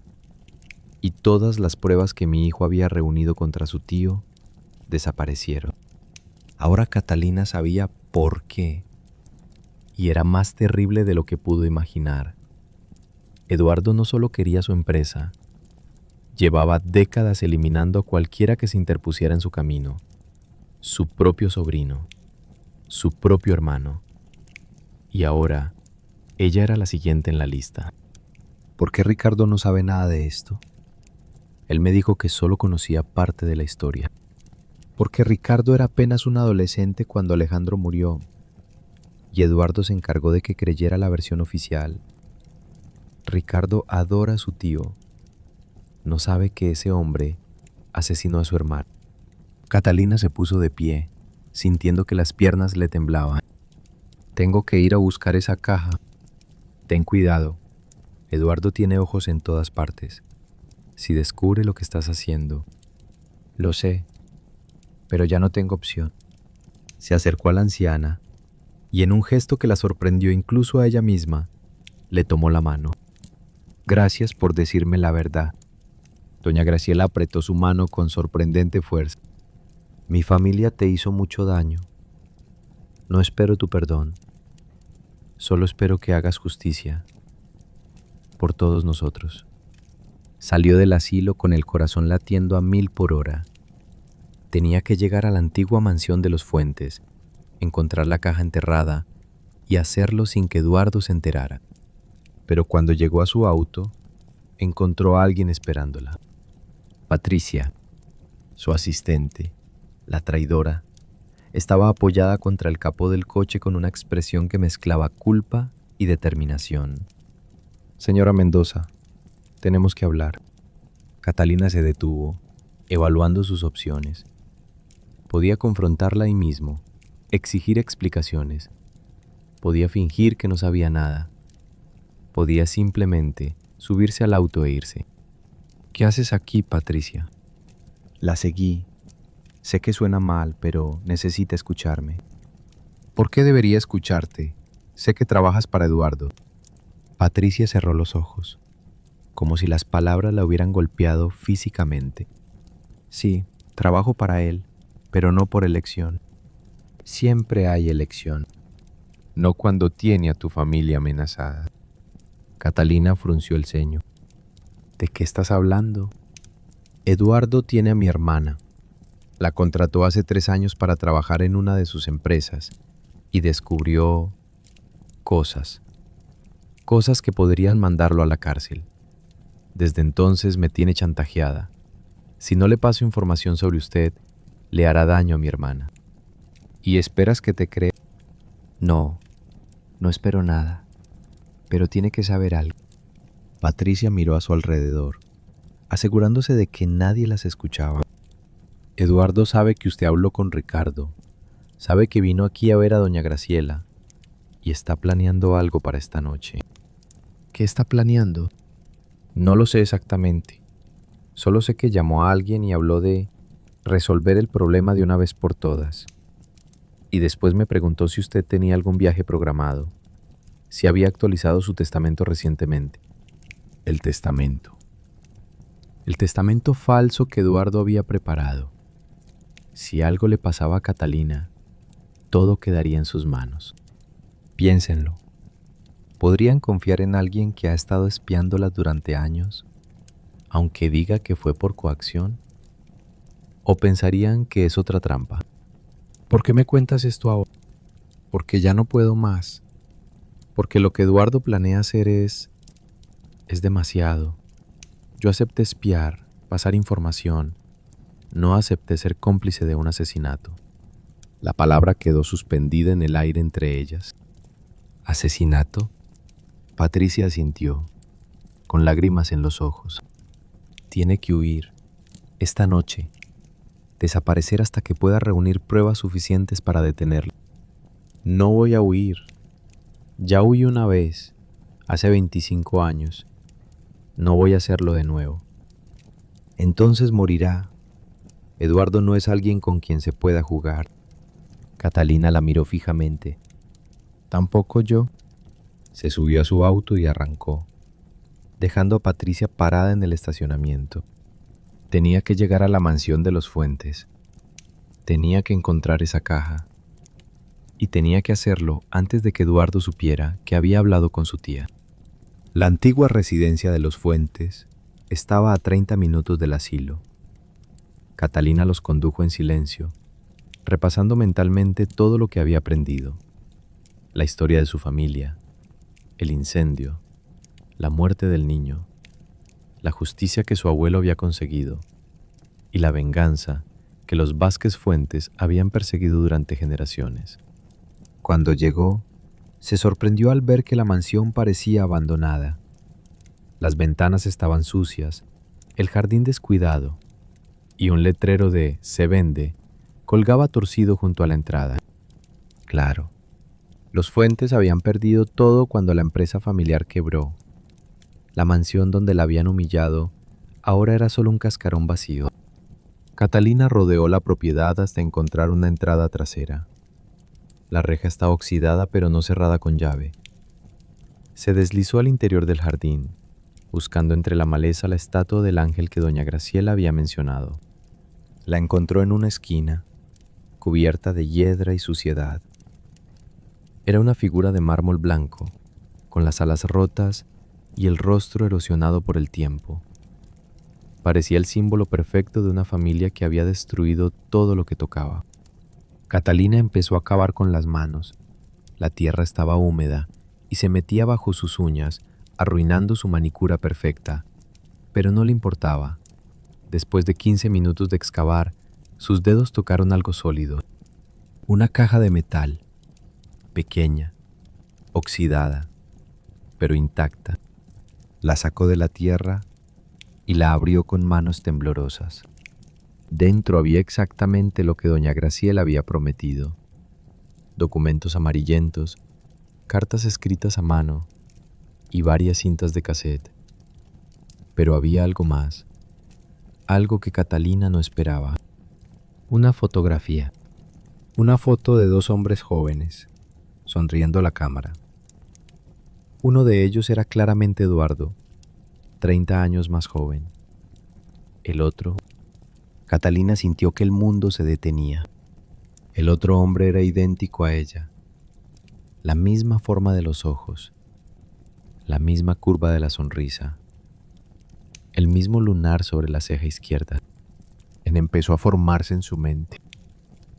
y todas las pruebas que mi hijo había reunido contra su tío desaparecieron. Ahora Catalina sabía por qué, y era más terrible de lo que pudo imaginar. Eduardo no solo quería su empresa, llevaba décadas eliminando a cualquiera que se interpusiera en su camino, su propio sobrino, su propio hermano, y ahora ella era la siguiente en la lista. ¿Por qué Ricardo no sabe nada de esto? Él me dijo que solo conocía parte de la historia. Porque Ricardo era apenas un adolescente cuando Alejandro murió, y Eduardo se encargó de que creyera la versión oficial. Ricardo adora a su tío. No sabe que ese hombre asesinó a su hermano. Catalina se puso de pie, sintiendo que las piernas le temblaban. Tengo que ir a buscar esa caja. Ten cuidado. Eduardo tiene ojos en todas partes. Si descubre lo que estás haciendo. Lo sé, pero ya no tengo opción. Se acercó a la anciana y en un gesto que la sorprendió incluso a ella misma, le tomó la mano. Gracias por decirme la verdad. Doña Graciela apretó su mano con sorprendente fuerza. Mi familia te hizo mucho daño. No espero tu perdón. Solo espero que hagas justicia por todos nosotros. Salió del asilo con el corazón latiendo a 1000 por hora. Tenía que llegar a la antigua mansión de los Fuentes, encontrar la caja enterrada y hacerlo sin que Eduardo se enterara. Pero cuando llegó a su auto, encontró a alguien esperándola. Patricia, su asistente, la traidora, estaba apoyada contra el capó del coche con una expresión que mezclaba culpa y determinación. Señora Mendoza, tenemos que hablar. Catalina se detuvo, evaluando sus opciones. Podía confrontarla ahí mismo, exigir explicaciones. Podía fingir que no sabía nada. Podía simplemente subirse al auto e irse. ¿Qué haces aquí, Patricia? La seguí. Sé que suena mal, pero necesita escucharme. ¿Por qué debería escucharte? Sé que trabajas para Eduardo. Patricia cerró los ojos, como si las palabras la hubieran golpeado físicamente. Sí, trabajo para él, pero no por elección. Siempre hay elección. No cuando tiene a tu familia amenazada. Catalina frunció el ceño. ¿De qué estás hablando? Eduardo tiene a mi hermana. La contrató hace 3 años para trabajar en una de sus empresas y descubrió cosas que podrían mandarlo a la cárcel. Desde entonces me tiene chantajeada. Si no le paso información sobre usted, le hará daño a mi hermana. ¿Y esperas que te crea? No espero nada, pero tiene que saber algo. Patricia miró a su alrededor, asegurándose de que nadie las escuchaba. Eduardo sabe que usted habló con Ricardo, sabe que vino aquí a ver a doña Graciela y está planeando algo para esta noche. ¿Qué está planeando? No lo sé exactamente. Solo sé que llamó a alguien y habló de resolver el problema de una vez por todas. Y después me preguntó si usted tenía algún viaje programado, si había actualizado su testamento recientemente. El testamento. El testamento falso que Eduardo había preparado. Si algo le pasaba a Catalina, todo quedaría en sus manos. Piénsenlo. ¿Podrían confiar en alguien que ha estado espiándolas durante años, Aunque diga que fue por coacción, o pensarían que es otra trampa. ¿por qué me cuentas esto ahora? Porque ya no puedo más. Porque lo que Eduardo planea hacer es demasiado. Yo acepté espiar, pasar información. No acepté ser cómplice de un asesinato. La palabra quedó suspendida en el aire entre ellas. ¿Asesinato? Patricia asintió, con lágrimas en los ojos. Tiene que huir. Esta noche. Desaparecer hasta que pueda reunir pruebas suficientes para detenerlo. No voy a huir. Ya huí una vez, hace 25 años. No voy a hacerlo de nuevo. Entonces morirá. Eduardo no es alguien con quien se pueda jugar. Catalina la miró fijamente. Tampoco yo. Se subió a su auto y arrancó, dejando a Patricia parada en el estacionamiento. Tenía que llegar a la mansión de los Fuentes. Tenía que encontrar esa caja. Y tenía que hacerlo antes de que Eduardo supiera que había hablado con su tía. La antigua residencia de los Fuentes estaba a 30 minutos del asilo. Catalina los condujo en silencio, repasando mentalmente todo lo que había aprendido. La historia de su familia, el incendio, la muerte del niño, la justicia que su abuelo había conseguido y la venganza que los Vázquez Fuentes habían perseguido durante generaciones. Cuando llegó, se sorprendió al ver que la mansión parecía abandonada. Las ventanas estaban sucias, el jardín descuidado y un letrero de "Se vende" colgaba torcido junto a la entrada. Claro, los Fuentes habían perdido todo cuando la empresa familiar quebró. La mansión donde la habían humillado ahora era solo un cascarón vacío. Catalina rodeó la propiedad hasta encontrar una entrada trasera. La reja estaba oxidada pero no cerrada con llave. Se deslizó al interior del jardín, buscando entre la maleza la estatua del ángel que doña Graciela había mencionado. La encontró en una esquina, cubierta de hiedra y suciedad. Era una figura de mármol blanco, con las alas rotas y el rostro erosionado por el tiempo. Parecía el símbolo perfecto de una familia que había destruido todo lo que tocaba. Catalina empezó a cavar con las manos. La tierra estaba húmeda y se metía bajo sus uñas, arruinando su manicura perfecta. Pero no le importaba. Después de 15 minutos de excavar, sus dedos tocaron algo sólido. Una caja de metal, pequeña, oxidada, pero intacta. La sacó de la tierra y la abrió con manos temblorosas. Dentro había exactamente lo que doña Graciela había prometido: documentos amarillentos, cartas escritas a mano y varias cintas de cassette. Pero había algo más, algo que Catalina no esperaba. Una fotografía. Una foto de dos hombres jóvenes, sonriendo a la cámara. Uno de ellos era claramente Eduardo, 30 años más joven. El otro, Catalina sintió que el mundo se detenía. El otro hombre era idéntico a ella. La misma forma de los ojos, la misma curva de la sonrisa, el mismo lunar sobre la ceja izquierda. Empezó a formarse en su mente.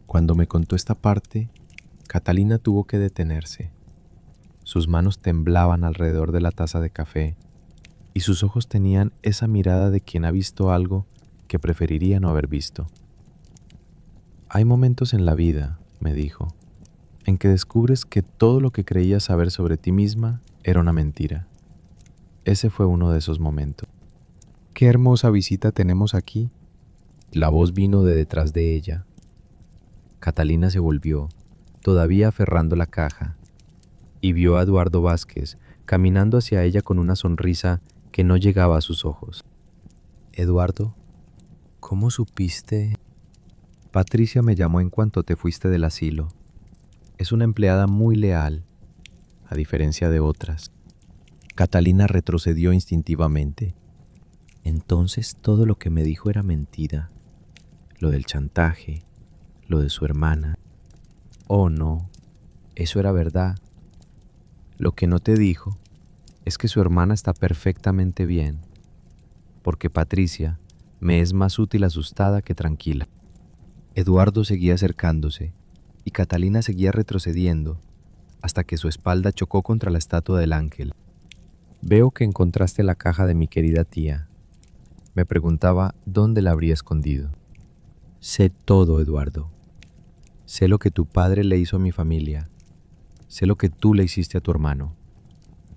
Cuando me contó esta parte, Catalina tuvo que detenerse. Sus manos temblaban alrededor de la taza de café y sus ojos tenían esa mirada de quien ha visto algo que preferiría no haber visto. Hay momentos en la vida, me dijo, en que descubres que todo lo que creías saber sobre ti misma era una mentira. Ese fue uno de esos momentos. «Qué hermosa visita tenemos aquí». La voz vino de detrás de ella. Catalina se volvió, todavía aferrando la caja, y vio a Eduardo Vázquez caminando hacia ella con una sonrisa que no llegaba a sus ojos. «Eduardo, ¿cómo supiste?» «Patricia me llamó en cuanto te fuiste del asilo. Es una empleada muy leal, a diferencia de otras». Catalina retrocedió instintivamente. Entonces todo lo que me dijo era mentira. Lo del chantaje, lo de su hermana. Oh no, eso era verdad. Lo que no te dijo es que su hermana está perfectamente bien, porque Patricia me es más útil asustada que tranquila. Eduardo seguía acercándose y Catalina seguía retrocediendo hasta que su espalda chocó contra la estatua del ángel. Veo que encontraste la caja de mi querida tía. Me preguntaba dónde la habría escondido. Sé todo, Eduardo. Sé lo que tu padre le hizo a mi familia. Sé lo que tú le hiciste a tu hermano.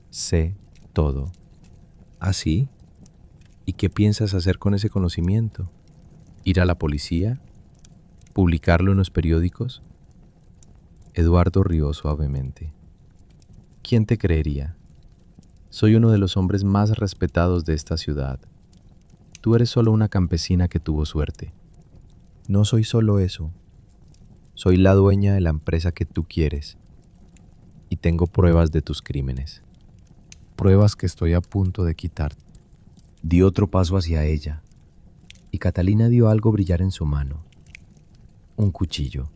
Sé todo. ¿Ah, sí? ¿Y qué piensas hacer con ese conocimiento? ¿Ir a la policía? ¿Publicarlo en los periódicos? Eduardo rió suavemente. ¿Quién te creería? Soy uno de los hombres más respetados de esta ciudad. Tú eres solo una campesina que tuvo suerte. No soy solo eso. Soy la dueña de la empresa que tú quieres. Y tengo pruebas de tus crímenes. Pruebas que estoy a punto de quitarte. Dio otro paso hacia ella, y Catalina vio algo brillar en su mano. Un cuchillo,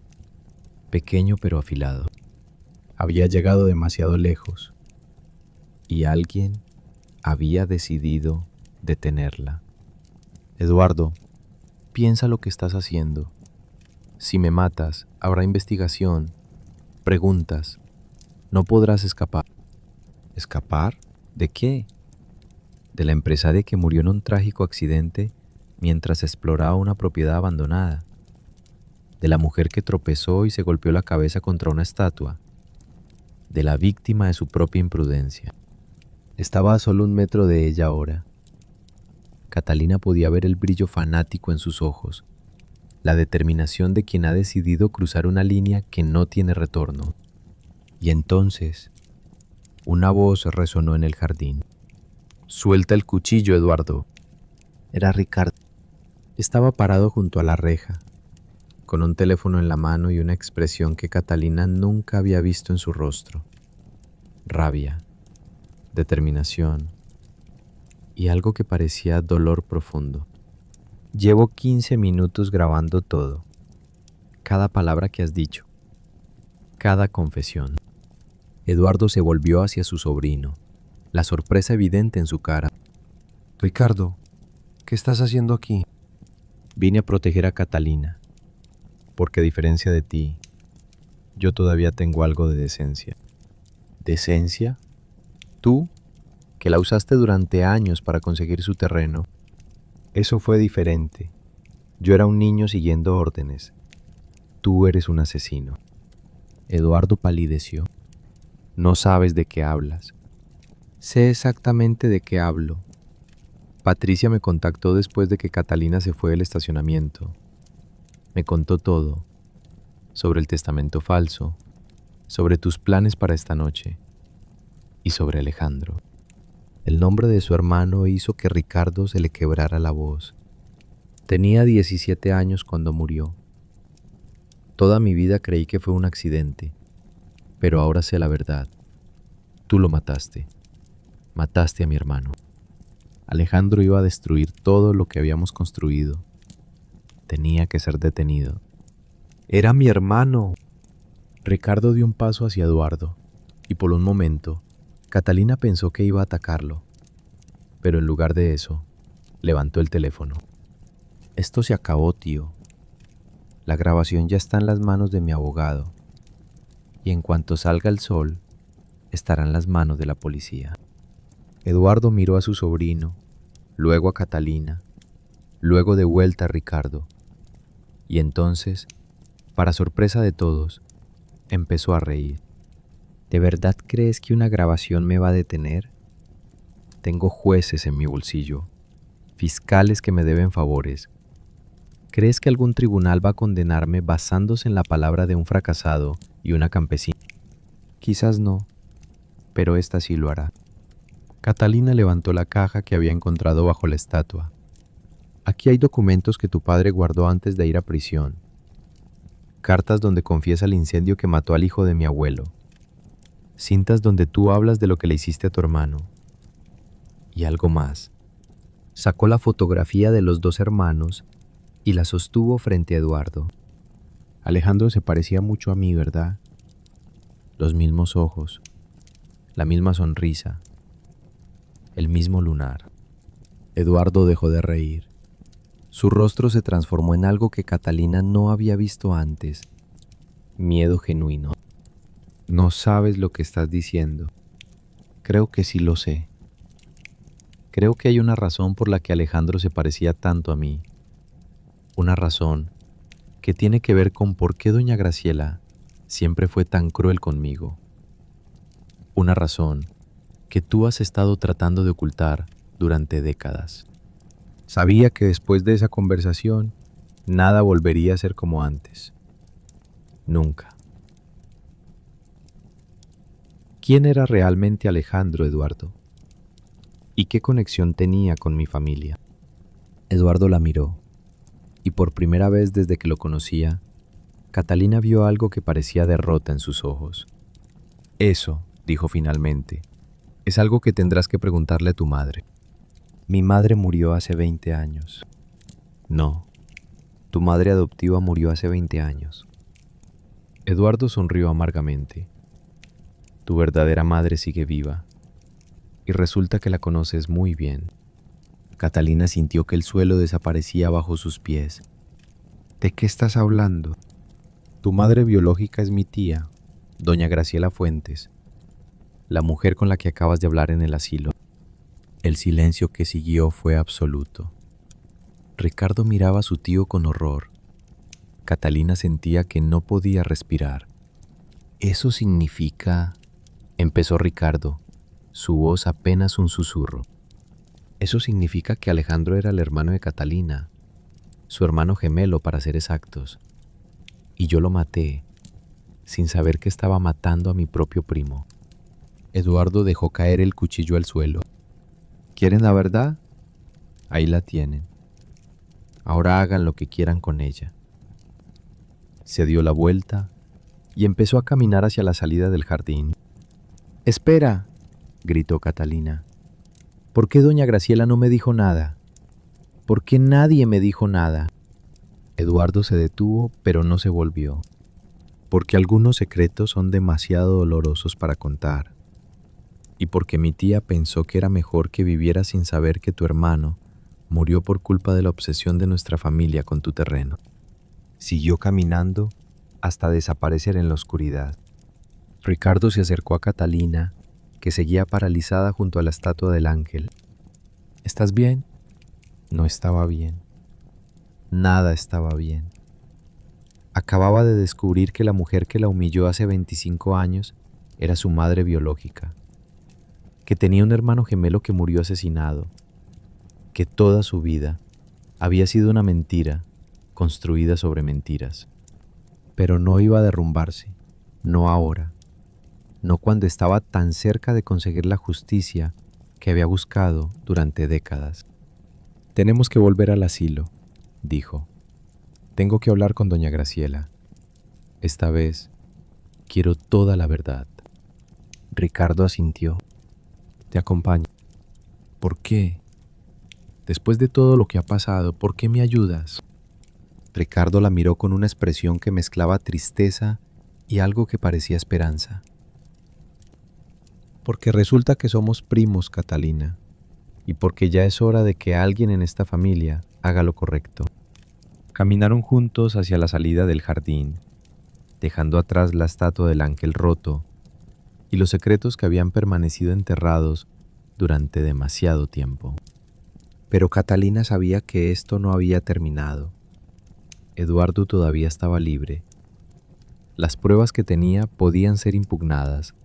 pequeño pero afilado. Había llegado demasiado lejos, y alguien había decidido detenerla. Eduardo, piensa lo que estás haciendo. Si me matas, habrá investigación, preguntas. No podrás escapar. ¿Escapar? ¿De qué? De la empresaria que murió en un trágico accidente mientras exploraba una propiedad abandonada. De la mujer que tropezó y se golpeó la cabeza contra una estatua. De la víctima de su propia imprudencia. Estaba a solo 1 metro de ella ahora. Catalina podía ver el brillo fanático en sus ojos, la determinación de quien ha decidido cruzar una línea que no tiene retorno. Y entonces, una voz resonó en el jardín. Suelta el cuchillo, Eduardo. Era Ricardo. Estaba parado junto a la reja, con un teléfono en la mano y una expresión que Catalina nunca había visto en su rostro. Rabia, determinación y algo que parecía dolor profundo. Llevo 15 minutos grabando todo, cada palabra que has dicho, cada confesión. Eduardo se volvió hacia su sobrino, la sorpresa evidente en su cara. Ricardo, ¿qué estás haciendo aquí? Vine a proteger a Catalina, porque a diferencia de ti, yo todavía tengo algo de decencia. ¿Decencia? ¿Tú, que la usaste durante años para conseguir su terreno? Eso fue diferente. Yo era un niño siguiendo órdenes. Tú eres un asesino. Eduardo palideció. No sabes de qué hablas. Sé exactamente de qué hablo. Patricia me contactó después de que Catalina se fue del estacionamiento. Me contó todo. Sobre el testamento falso, sobre tus planes para esta noche y sobre Alejandro. El nombre de su hermano hizo que Ricardo se le quebrara la voz. Tenía 17 años cuando murió. Toda mi vida creí que fue un accidente, pero ahora sé la verdad. Tú lo mataste. Mataste a mi hermano. Alejandro iba a destruir todo lo que habíamos construido. Tenía que ser detenido. Era mi hermano. Ricardo dio un paso hacia Eduardo, y por un momento, Catalina pensó que iba a atacarlo. Pero en lugar de eso, levantó el teléfono. Esto se acabó, tío. La grabación ya está en las manos de mi abogado, y en cuanto salga el sol, estará en las manos de la policía. Eduardo miró a su sobrino, luego a Catalina, luego de vuelta a Ricardo, y entonces, para sorpresa de todos, empezó a reír. ¿De verdad crees que una grabación me va a detener? Tengo jueces en mi bolsillo, fiscales que me deben favores. ¿Crees que algún tribunal va a condenarme basándose en la palabra de un fracasado y una campesina? Quizás no, pero esta sí lo hará. Catalina levantó la caja que había encontrado bajo la estatua. Aquí hay documentos que tu padre guardó antes de ir a prisión. Cartas donde confiesa el incendio que mató al hijo de mi abuelo. Cintas donde tú hablas de lo que le hiciste a tu hermano. Y algo más. Sacó la fotografía de los dos hermanos y la sostuvo frente a Eduardo. Alejandro se parecía mucho a mí, ¿verdad? Los mismos ojos, la misma sonrisa, el mismo lunar. Eduardo dejó de reír. Su rostro se transformó en algo que Catalina no había visto antes. Miedo genuino. No sabes lo que estás diciendo. Creo que sí lo sé. Creo que hay una razón por la que Alejandro se parecía tanto a mí. Una razón que tiene que ver con por qué doña Graciela siempre fue tan cruel conmigo. Una razón que tú has estado tratando de ocultar durante décadas. Sabía que después de esa conversación, nada volvería a ser como antes. Nunca. ¿Quién era realmente Alejandro, Eduardo? ¿Y qué conexión tenía con mi familia? Eduardo la miró, y por primera vez desde que lo conocía, Catalina vio algo que parecía derrota en sus ojos. Eso, dijo finalmente, es algo que tendrás que preguntarle a tu madre. Mi madre murió hace 20 años. No. Tu madre adoptiva murió hace 20 años. Eduardo sonrió amargamente. Tu verdadera madre sigue viva, y resulta que la conoces muy bien. Catalina sintió que el suelo desaparecía bajo sus pies. ¿De qué estás hablando? Tu madre biológica es mi tía, doña Graciela Fuentes, la mujer con la que acabas de hablar en el asilo. El silencio que siguió fue absoluto. Ricardo miraba a su tío con horror. Catalina sentía que no podía respirar. Eso significa... empezó Ricardo, su voz apenas un susurro. Eso significa que Alejandro era el hermano de Catalina, su hermano gemelo para ser exactos. Y yo lo maté, sin saber que estaba matando a mi propio primo. Eduardo dejó caer el cuchillo al suelo. ¿Quieren la verdad? Ahí la tienen. Ahora hagan lo que quieran con ella. Se dio la vuelta y empezó a caminar hacia la salida del jardín. «¡Espera!», gritó Catalina. «¿Por qué doña Graciela no me dijo nada? ¿Por qué nadie me dijo nada?». Eduardo se detuvo, pero no se volvió. «Porque algunos secretos son demasiado dolorosos para contar. Y porque mi tía pensó que era mejor que vivieras sin saber que tu hermano murió por culpa de la obsesión de nuestra familia con tu terreno». Siguió caminando hasta desaparecer en la oscuridad. Ricardo se acercó a Catalina, que seguía paralizada junto a la estatua del ángel. «¿Estás bien?». No estaba bien. Nada estaba bien. Acababa de descubrir que la mujer que la humilló hace 25 años era su madre biológica, que tenía un hermano gemelo que murió asesinado, que toda su vida había sido una mentira construida sobre mentiras. Pero no iba a derrumbarse, no ahora, no cuando estaba tan cerca de conseguir la justicia que había buscado durante décadas. «Tenemos que volver al asilo», dijo. «Tengo que hablar con doña Graciela. Esta vez quiero toda la verdad». Ricardo asintió. «Te acompaño». «¿Por qué? Después de todo lo que ha pasado, ¿por qué me ayudas?». Ricardo la miró con una expresión que mezclaba tristeza y algo que parecía esperanza. «Porque resulta que somos primos, Catalina, y porque ya es hora de que alguien en esta familia haga lo correcto». Caminaron juntos hacia la salida del jardín, dejando atrás la estatua del ángel roto y los secretos que habían permanecido enterrados durante demasiado tiempo. Pero Catalina sabía que esto no había terminado. Eduardo todavía estaba libre. Las pruebas que tenía podían ser impugnadas,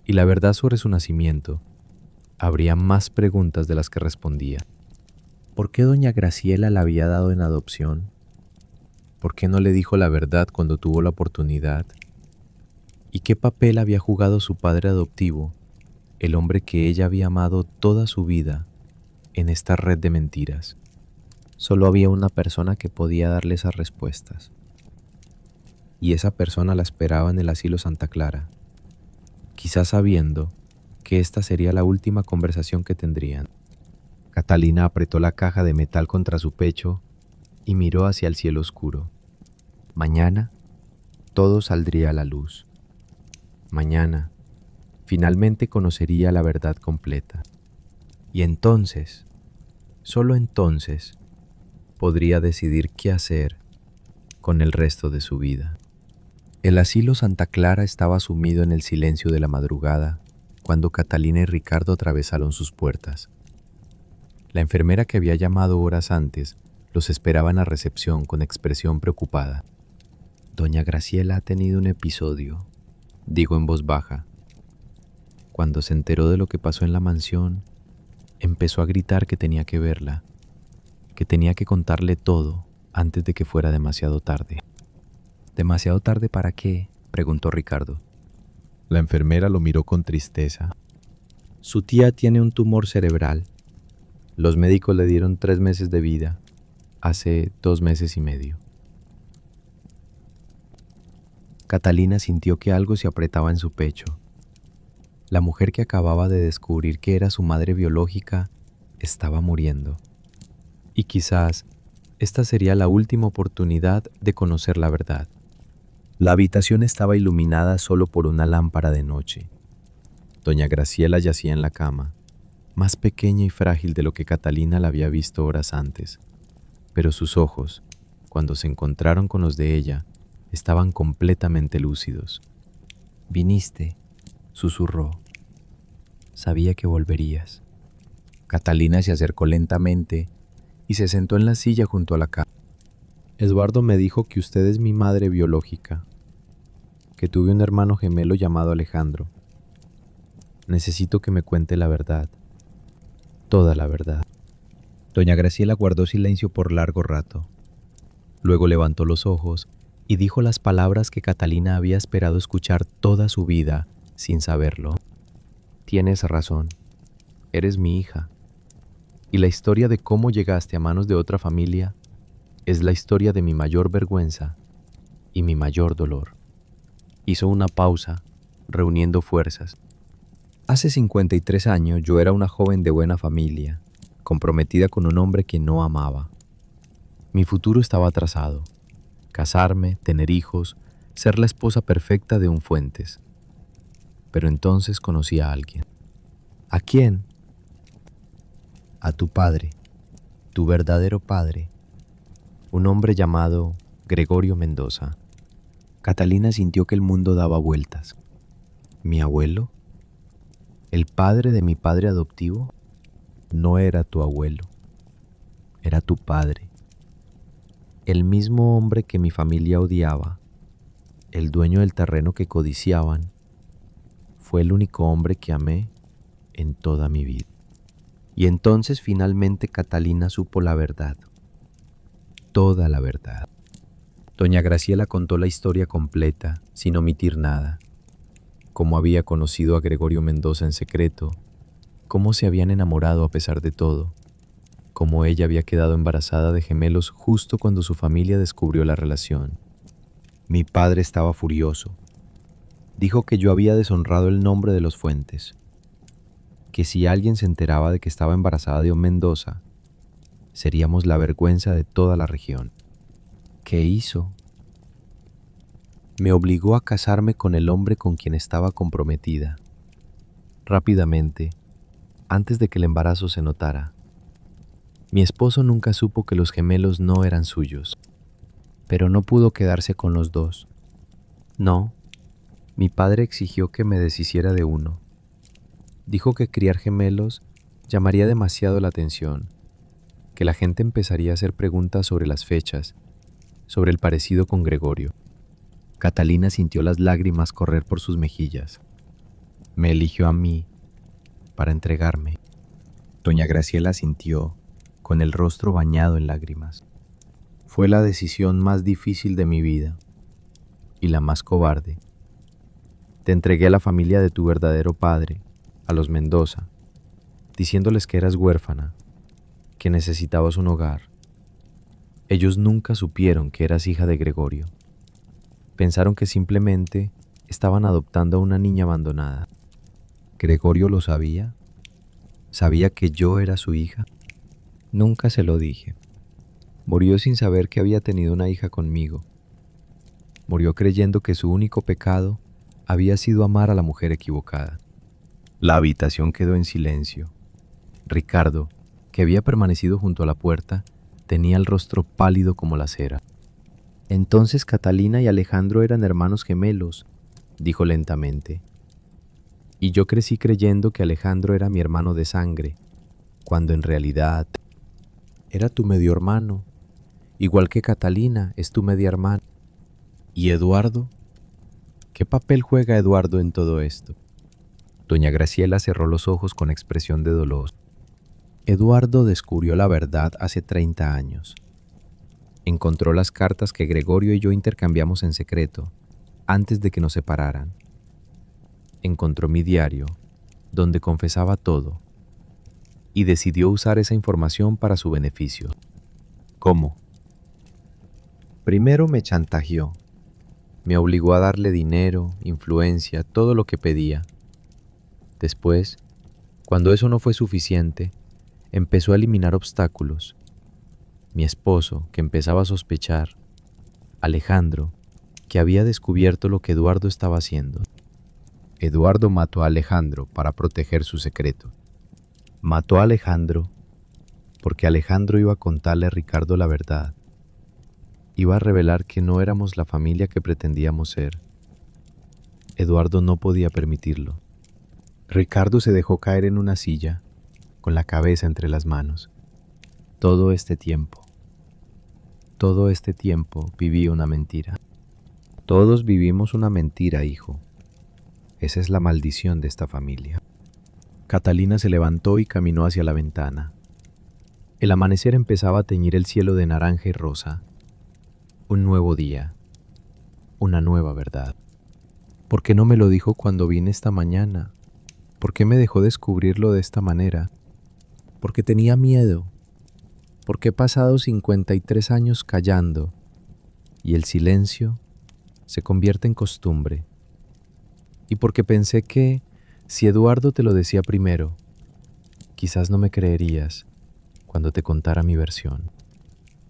y la verdad sobre su nacimiento habría más preguntas de las que respondía. ¿Por qué doña Graciela la había dado en adopción? ¿Por qué no le dijo la verdad cuando tuvo la oportunidad? ¿Y qué papel había jugado su padre adoptivo, el hombre que ella había amado toda su vida, en esta red de mentiras? Solo había una persona que podía darle esas respuestas. Y esa persona la esperaba en el asilo Santa Clara, quizás sabiendo que esta sería la última conversación que tendrían. Catalina apretó la caja de metal contra su pecho y miró hacia el cielo oscuro. Mañana, todo saldría a la luz. Mañana, finalmente conocería la verdad completa. Y entonces, solo entonces, podría decidir qué hacer con el resto de su vida. El asilo Santa Clara estaba sumido en el silencio de la madrugada cuando Catalina y Ricardo atravesaron sus puertas. La enfermera que había llamado horas antes los esperaba en la recepción con expresión preocupada. «Doña Graciela ha tenido un episodio», dijo en voz baja. Cuando se enteró de lo que pasó en la mansión, empezó a gritar que tenía que verla, que tenía que contarle todo antes de que fuera demasiado tarde. «¿Demasiado tarde para qué?», preguntó Ricardo. La enfermera lo miró con tristeza. «Su tía tiene un tumor cerebral. Los médicos le dieron 3 meses de vida, hace 2 meses y medio». Catalina sintió que algo se apretaba en su pecho. La mujer que acababa de descubrir que era su madre biológica estaba muriendo. Y quizás esta sería la última oportunidad de conocer la verdad. La habitación estaba iluminada solo por una lámpara de noche. Doña Graciela yacía en la cama, más pequeña y frágil de lo que Catalina la había visto horas antes. Pero sus ojos, cuando se encontraron con los de ella, estaban completamente lúcidos. «Viniste», susurró. «Sabía que volverías». Catalina se acercó lentamente y se sentó en la silla junto a la cama. «Eduardo me dijo que usted es mi madre biológica, que tuve un hermano gemelo llamado Alejandro. Necesito que me cuente la verdad, toda la verdad». Doña Graciela guardó silencio por largo rato. Luego levantó los ojos y dijo las palabras que Catalina había esperado escuchar toda su vida sin saberlo. «Tienes razón, eres mi hija. Y la historia de cómo llegaste a manos de otra familia es la historia de mi mayor vergüenza y mi mayor dolor». Hizo una pausa, reuniendo fuerzas. «Hace 53 años yo era una joven de buena familia, comprometida con un hombre que no amaba. Mi futuro estaba trazado: casarme, tener hijos, ser la esposa perfecta de un Fuentes. Pero entonces conocí a alguien». «¿A quién?» «A tu padre, tu verdadero padre, un hombre llamado Gregorio Mendoza». Catalina sintió que el mundo daba vueltas. ¿Mi abuelo? ¿El padre de mi padre adoptivo? No era tu abuelo, era tu padre. El mismo hombre que mi familia odiaba, el dueño del terreno que codiciaban, fue el único hombre que amé en toda mi vida». Y entonces finalmente Catalina supo la verdad, toda la verdad. Doña Graciela contó la historia completa, sin omitir nada. Cómo había conocido a Gregorio Mendoza en secreto, cómo se habían enamorado a pesar de todo, cómo ella había quedado embarazada de gemelos justo cuando su familia descubrió la relación. Mi padre estaba furioso. Dijo que yo había deshonrado el nombre de los Fuentes, que si alguien se enteraba de que estaba embarazada de un Mendoza, seríamos la vergüenza de toda la región. ¿Qué hizo? Me obligó a casarme con el hombre con quien estaba comprometida. Rápidamente, antes de que el embarazo se notara. Mi esposo nunca supo que los gemelos no eran suyos, pero no pudo quedarse con los dos. No, mi padre exigió que me deshiciera de uno. Dijo que criar gemelos llamaría demasiado la atención, que la gente empezaría a hacer preguntas sobre las fechas, sobre el parecido con Gregorio. Catalina sintió las lágrimas correr por sus mejillas. Me eligió a mí para entregarme. Doña Graciela sintió, con el rostro bañado en lágrimas. Fue la decisión más difícil de mi vida y la más cobarde. Te entregué a la familia de tu verdadero padre, a los Mendoza, diciéndoles que eras huérfana, que necesitabas un hogar. Ellos nunca supieron que eras hija de Gregorio. Pensaron que simplemente estaban adoptando a una niña abandonada. ¿Gregorio lo sabía? ¿Sabía que yo era su hija? Nunca se lo dije. Murió sin saber que había tenido una hija conmigo. Murió creyendo que su único pecado había sido amar a la mujer equivocada. La habitación quedó en silencio. Ricardo, que había permanecido junto a la puerta, tenía el rostro pálido como la cera. Entonces Catalina y Alejandro eran hermanos gemelos, dijo lentamente. Y yo crecí creyendo que Alejandro era mi hermano de sangre, cuando en realidad era tu medio hermano, igual que Catalina es tu media hermana. ¿Y Eduardo? ¿Qué papel juega Eduardo en todo esto? Doña Graciela cerró los ojos con expresión de dolor. Eduardo descubrió la verdad hace 30 años. Encontró las cartas que Gregorio y yo intercambiamos en secreto, antes de que nos separaran. Encontró mi diario, donde confesaba todo, y decidió usar esa información para su beneficio. ¿Cómo? Primero me chantajeó. Me obligó a darle dinero, influencia, todo lo que pedía. Después, cuando eso no fue suficiente, empezó a eliminar obstáculos. Mi esposo, que empezaba a sospechar. Alejandro, que había descubierto lo que Eduardo estaba haciendo. Eduardo mató a Alejandro para proteger su secreto. Mató a Alejandro porque Alejandro iba a contarle a Ricardo la verdad. Iba a revelar que no éramos la familia que pretendíamos ser. Eduardo no podía permitirlo. Ricardo se dejó caer en una silla, con la cabeza entre las manos. Todo este tiempo viví una mentira. Todos vivimos una mentira, hijo. Esa es la maldición de esta familia. Catalina se levantó y caminó hacia la ventana. El amanecer empezaba a teñir el cielo de naranja y rosa. Un nuevo día, una nueva verdad. ¿Por qué no me lo dijo cuando vine esta mañana? ¿Por qué me dejó descubrirlo de esta manera? Porque tenía miedo. Porque he pasado 53 años callando y el silencio se convierte en costumbre. Y porque pensé que, si Eduardo te lo decía primero, quizás no me creerías cuando te contara mi versión.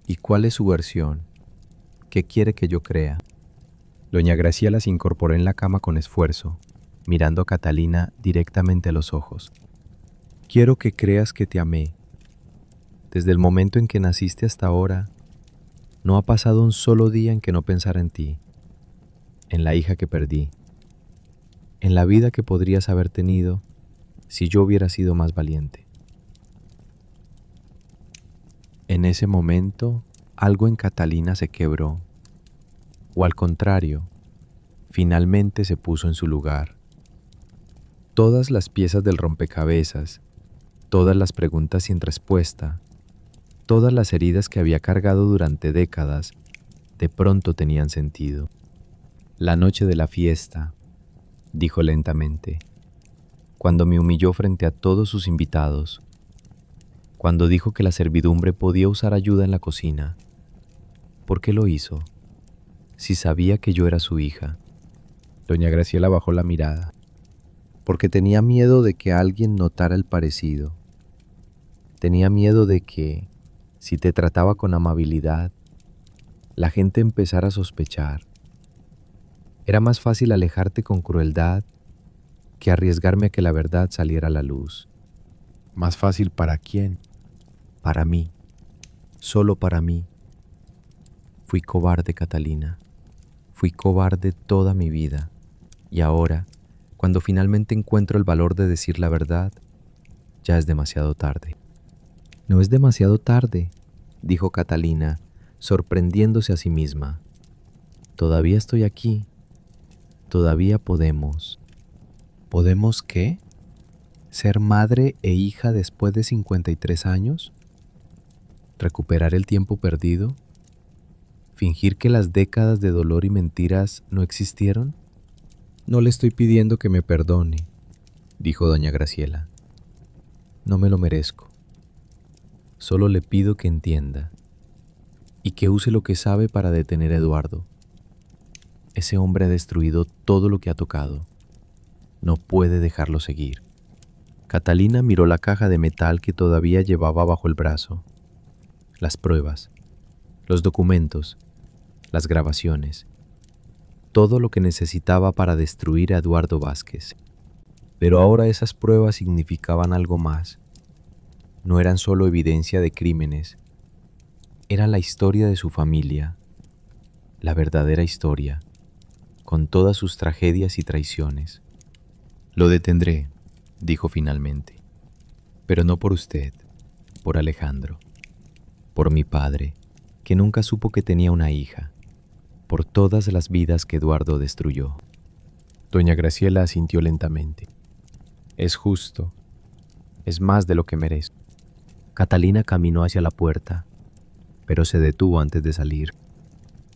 ¿Y cuál es su versión? ¿Qué quiere que yo crea? Doña Graciela se incorporó en la cama con esfuerzo, mirando a Catalina directamente a los ojos. Quiero que creas que te amé. Desde el momento en que naciste hasta ahora, no ha pasado un solo día en que no pensara en ti, en la hija que perdí, en la vida que podrías haber tenido si yo hubiera sido más valiente. En ese momento, algo en Catalina se quebró, o al contrario, finalmente se puso en su lugar. Todas las piezas del rompecabezas, todas las preguntas sin respuesta, todas las heridas que había cargado durante décadas, de pronto tenían sentido. La noche de la fiesta, dijo lentamente, cuando me humilló frente a todos sus invitados, cuando dijo que la servidumbre podía usar ayuda en la cocina. ¿Por qué lo hizo? Si sabía que yo era su hija. Doña Graciela bajó la mirada, porque tenía miedo de que alguien notara el parecido. Tenía miedo de que, si te trataba con amabilidad, la gente empezara a sospechar. Era más fácil alejarte con crueldad que arriesgarme a que la verdad saliera a la luz. ¿Más fácil para quién? Para mí. Solo para mí. Fui cobarde, Catalina. Fui cobarde toda mi vida. Y ahora, cuando finalmente encuentro el valor de decir la verdad, ya es demasiado tarde. No es demasiado tarde, dijo Catalina, sorprendiéndose a sí misma. Todavía estoy aquí. Todavía podemos. ¿Podemos qué? ¿Ser madre e hija después de 53 años? ¿Recuperar el tiempo perdido? ¿Fingir que las décadas de dolor y mentiras no existieron? No le estoy pidiendo que me perdone, dijo doña Graciela. No me lo merezco. Solo le pido que entienda y que use lo que sabe para detener a Eduardo. Ese hombre ha destruido todo lo que ha tocado. No puede dejarlo seguir. Catalina miró la caja de metal que todavía llevaba bajo el brazo. las pruebas, los documentos, las grabaciones, todo lo que necesitaba para destruir a Eduardo Vázquez. Pero ahora esas pruebas significaban algo más. No eran solo evidencia de crímenes, era la historia de su familia, la verdadera historia, con todas sus tragedias y traiciones. Lo detendré, dijo finalmente, pero no por usted, por Alejandro, por mi padre, que nunca supo que tenía una hija, por todas las vidas que Eduardo destruyó. Doña Graciela asintió lentamente. Es justo, es más de lo que merezco. Catalina caminó hacia la puerta, pero se detuvo antes de salir.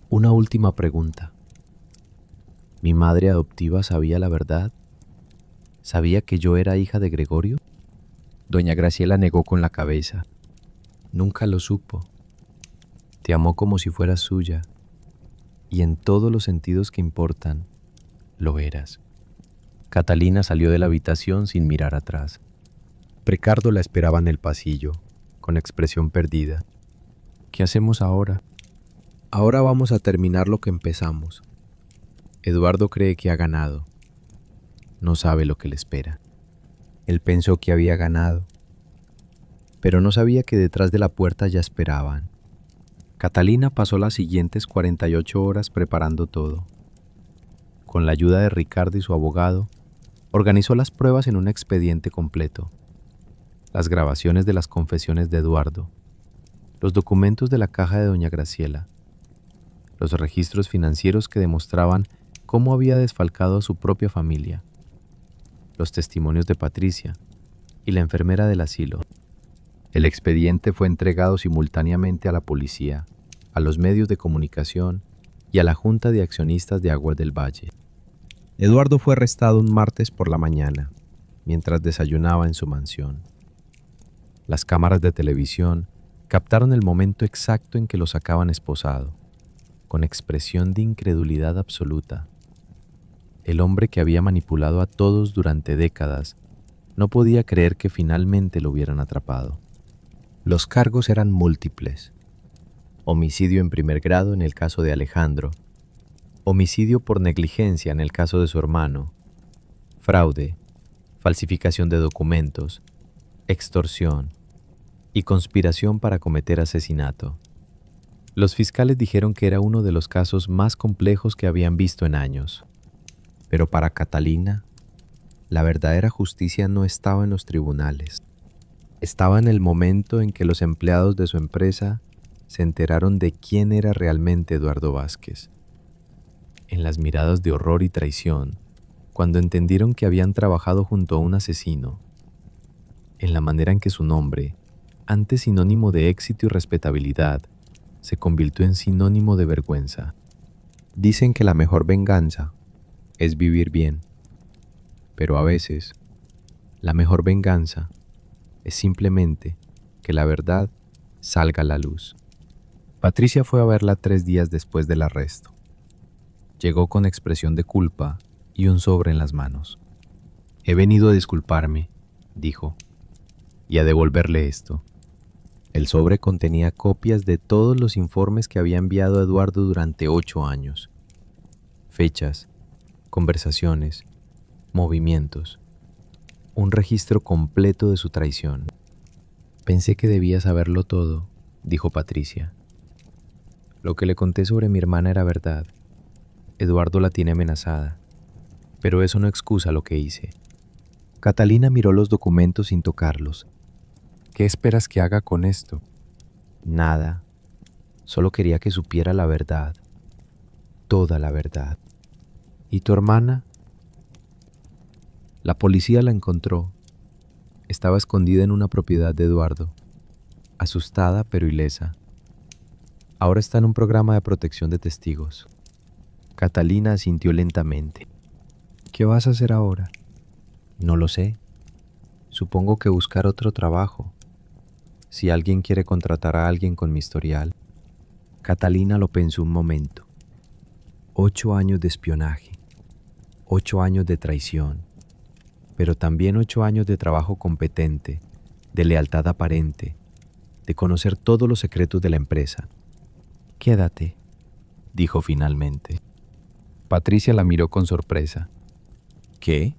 Una última pregunta. ¿Mi madre adoptiva sabía la verdad? ¿Sabía que yo era hija de Gregorio? Doña Graciela negó con la cabeza. Nunca lo supo. Te amó como si fueras suya, y en todos los sentidos que importan, lo eras. Catalina salió de la habitación sin mirar atrás. Ricardo la esperaba en el pasillo, con expresión perdida. ¿Qué hacemos ahora? Ahora vamos a terminar lo que empezamos. Eduardo cree que ha ganado. No sabe lo que le espera. Él pensó que había ganado, pero no sabía que detrás de la puerta ya esperaban. Catalina pasó las siguientes 48 horas preparando todo. Con la ayuda de Ricardo y su abogado, organizó las pruebas en un expediente completo. Las grabaciones de las confesiones de Eduardo, los documentos de la caja de doña Graciela, los registros financieros que demostraban cómo había desfalcado a su propia familia, los testimonios de Patricia y la enfermera del asilo. El expediente fue entregado simultáneamente a la policía, a los medios de comunicación y a la Junta de Accionistas de Aguas del Valle. Eduardo fue arrestado un martes por la mañana, mientras desayunaba en su mansión. Las cámaras de televisión captaron el momento exacto en que lo sacaban esposado, con expresión de incredulidad absoluta. El hombre que había manipulado a todos durante décadas no podía creer que finalmente lo hubieran atrapado. Los cargos eran múltiples. Homicidio en primer grado en el caso de Alejandro, homicidio por negligencia en el caso de su hermano, fraude, falsificación de documentos, extorsión y conspiración para cometer asesinato. Los fiscales dijeron que era uno de los casos más complejos que habían visto en años. Pero para Catalina, la verdadera justicia no estaba en los tribunales. Estaba en el momento en que los empleados de su empresa se enteraron de quién era realmente Eduardo Vázquez. En las miradas de horror y traición, cuando entendieron que habían trabajado junto a un asesino. En la manera en que su nombre, antes sinónimo de éxito y respetabilidad, se convirtió en sinónimo de vergüenza. Dicen que la mejor venganza es vivir bien, pero a veces la mejor venganza es simplemente que la verdad salga a la luz. Patricia fue a verla 3 días después del arresto. Llegó con expresión de culpa y un sobre en las manos. He venido a disculparme, dijo, y a devolverle esto. El sobre contenía copias de todos los informes que había enviado Eduardo durante 8 años. Fechas, conversaciones, movimientos. Un registro completo de su traición. Pensé que debía saberlo todo, dijo Patricia. Lo que le conté sobre mi hermana era verdad. Eduardo la tiene amenazada, pero eso no excusa lo que hice. Catalina miró los documentos sin tocarlos. ¿Qué esperas que haga con esto? Nada. Solo quería que supiera la verdad. Toda la verdad. ¿Y tu hermana? La policía la encontró. Estaba escondida en una propiedad de Eduardo, asustada pero ilesa. Ahora está en un programa de protección de testigos. Catalina asintió lentamente. ¿Qué vas a hacer ahora? No lo sé. Supongo que buscar otro trabajo. Si alguien quiere contratar a alguien con mi historial. Catalina lo pensó un momento. 8 años de espionaje, 8 años de traición, pero también 8 años de trabajo competente, de lealtad aparente, de conocer todos los secretos de la empresa. Quédate, Dijo finalmente. Patricia la miró con sorpresa. ¿Qué?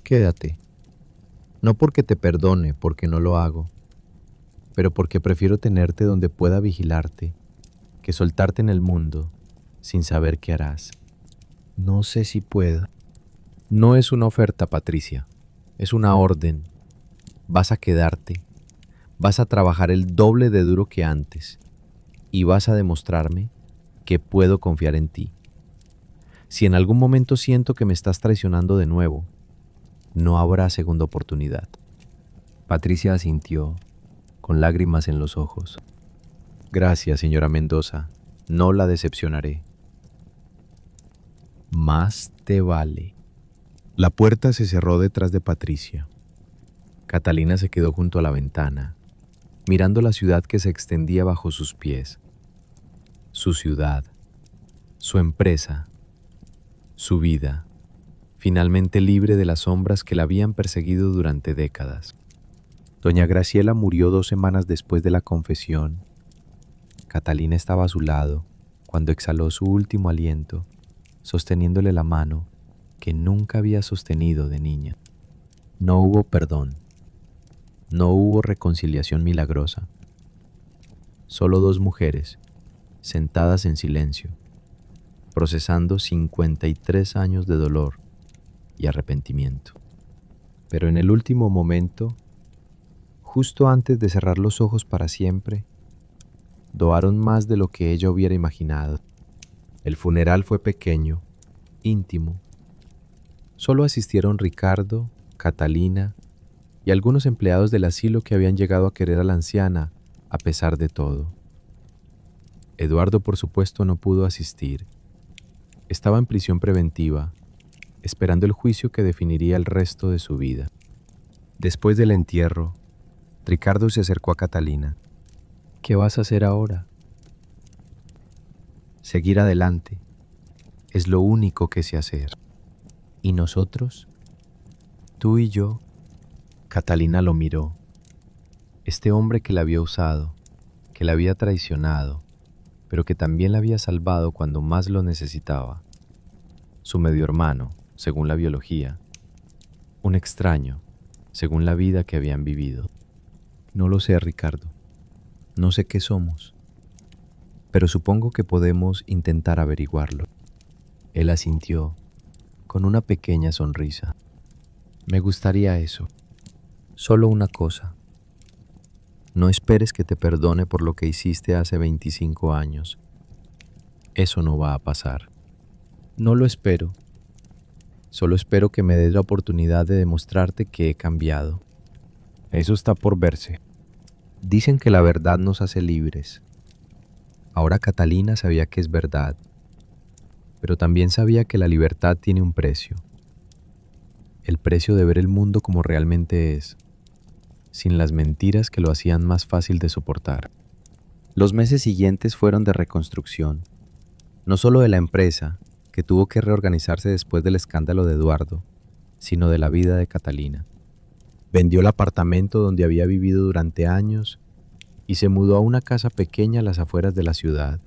Quédate. No porque te perdone, porque no lo hago, pero porque prefiero tenerte donde pueda vigilarte, que soltarte en el mundo sin saber qué harás. No sé si puedo. No es una oferta, Patricia. Es una orden. Vas a quedarte. Vas a trabajar el doble de duro que antes. Y vas a demostrarme que puedo confiar en ti. Si en algún momento siento que me estás traicionando de nuevo, no habrá segunda oportunidad. Patricia asintió, con lágrimas en los ojos. Gracias, señora Mendoza. No la decepcionaré. Más te vale. La puerta se cerró detrás de Patricia. Catalina se quedó junto a la ventana, mirando la ciudad que se extendía bajo sus pies. Su ciudad, su empresa, su vida, finalmente libre de las sombras que la habían perseguido durante décadas. Doña Graciela murió 2 semanas después de la confesión. Catalina estaba a su lado cuando exhaló su último aliento, sosteniéndole la mano que nunca había sostenido de niña. No hubo perdón. No hubo reconciliación milagrosa. Solo 2 mujeres, sentadas en silencio, procesando 53 años de dolor y arrepentimiento. Pero en el último momento, justo antes de cerrar los ojos para siempre, doaron más de lo que ella hubiera imaginado. El funeral fue pequeño, íntimo. Solo asistieron Ricardo, Catalina y algunos empleados del asilo que habían llegado a querer a la anciana a pesar de todo. Eduardo, por supuesto, no pudo asistir. Estaba en prisión preventiva, esperando el juicio que definiría el resto de su vida. Después del entierro, Ricardo se acercó a Catalina. ¿Qué vas a hacer ahora? Seguir adelante es lo único que sé hacer. ¿Y nosotros? Tú y yo. Catalina lo miró. Este hombre que la había usado, que la había traicionado, pero que también la había salvado cuando más lo necesitaba. Su medio hermano, según la biología. Un extraño, según la vida que habían vivido. No lo sé, Ricardo. No sé qué somos, pero supongo que podemos intentar averiguarlo. Él asintió, con una pequeña sonrisa. Me gustaría eso. Solo una cosa. No esperes que te perdone por lo que hiciste hace 25 años. Eso no va a pasar. No lo espero. Solo espero que me des la oportunidad de demostrarte que he cambiado. Eso está por verse. Dicen que la verdad nos hace libres. Ahora Catalina sabía que es verdad, pero también sabía que la libertad tiene un precio. El precio de ver el mundo como realmente es, sin las mentiras que lo hacían más fácil de soportar. Los meses siguientes fueron de reconstrucción, no solo de la empresa, que tuvo que reorganizarse después del escándalo de Eduardo, sino de la vida de Catalina. Vendió el apartamento donde había vivido durante años y se mudó a una casa pequeña a las afueras de la ciudad,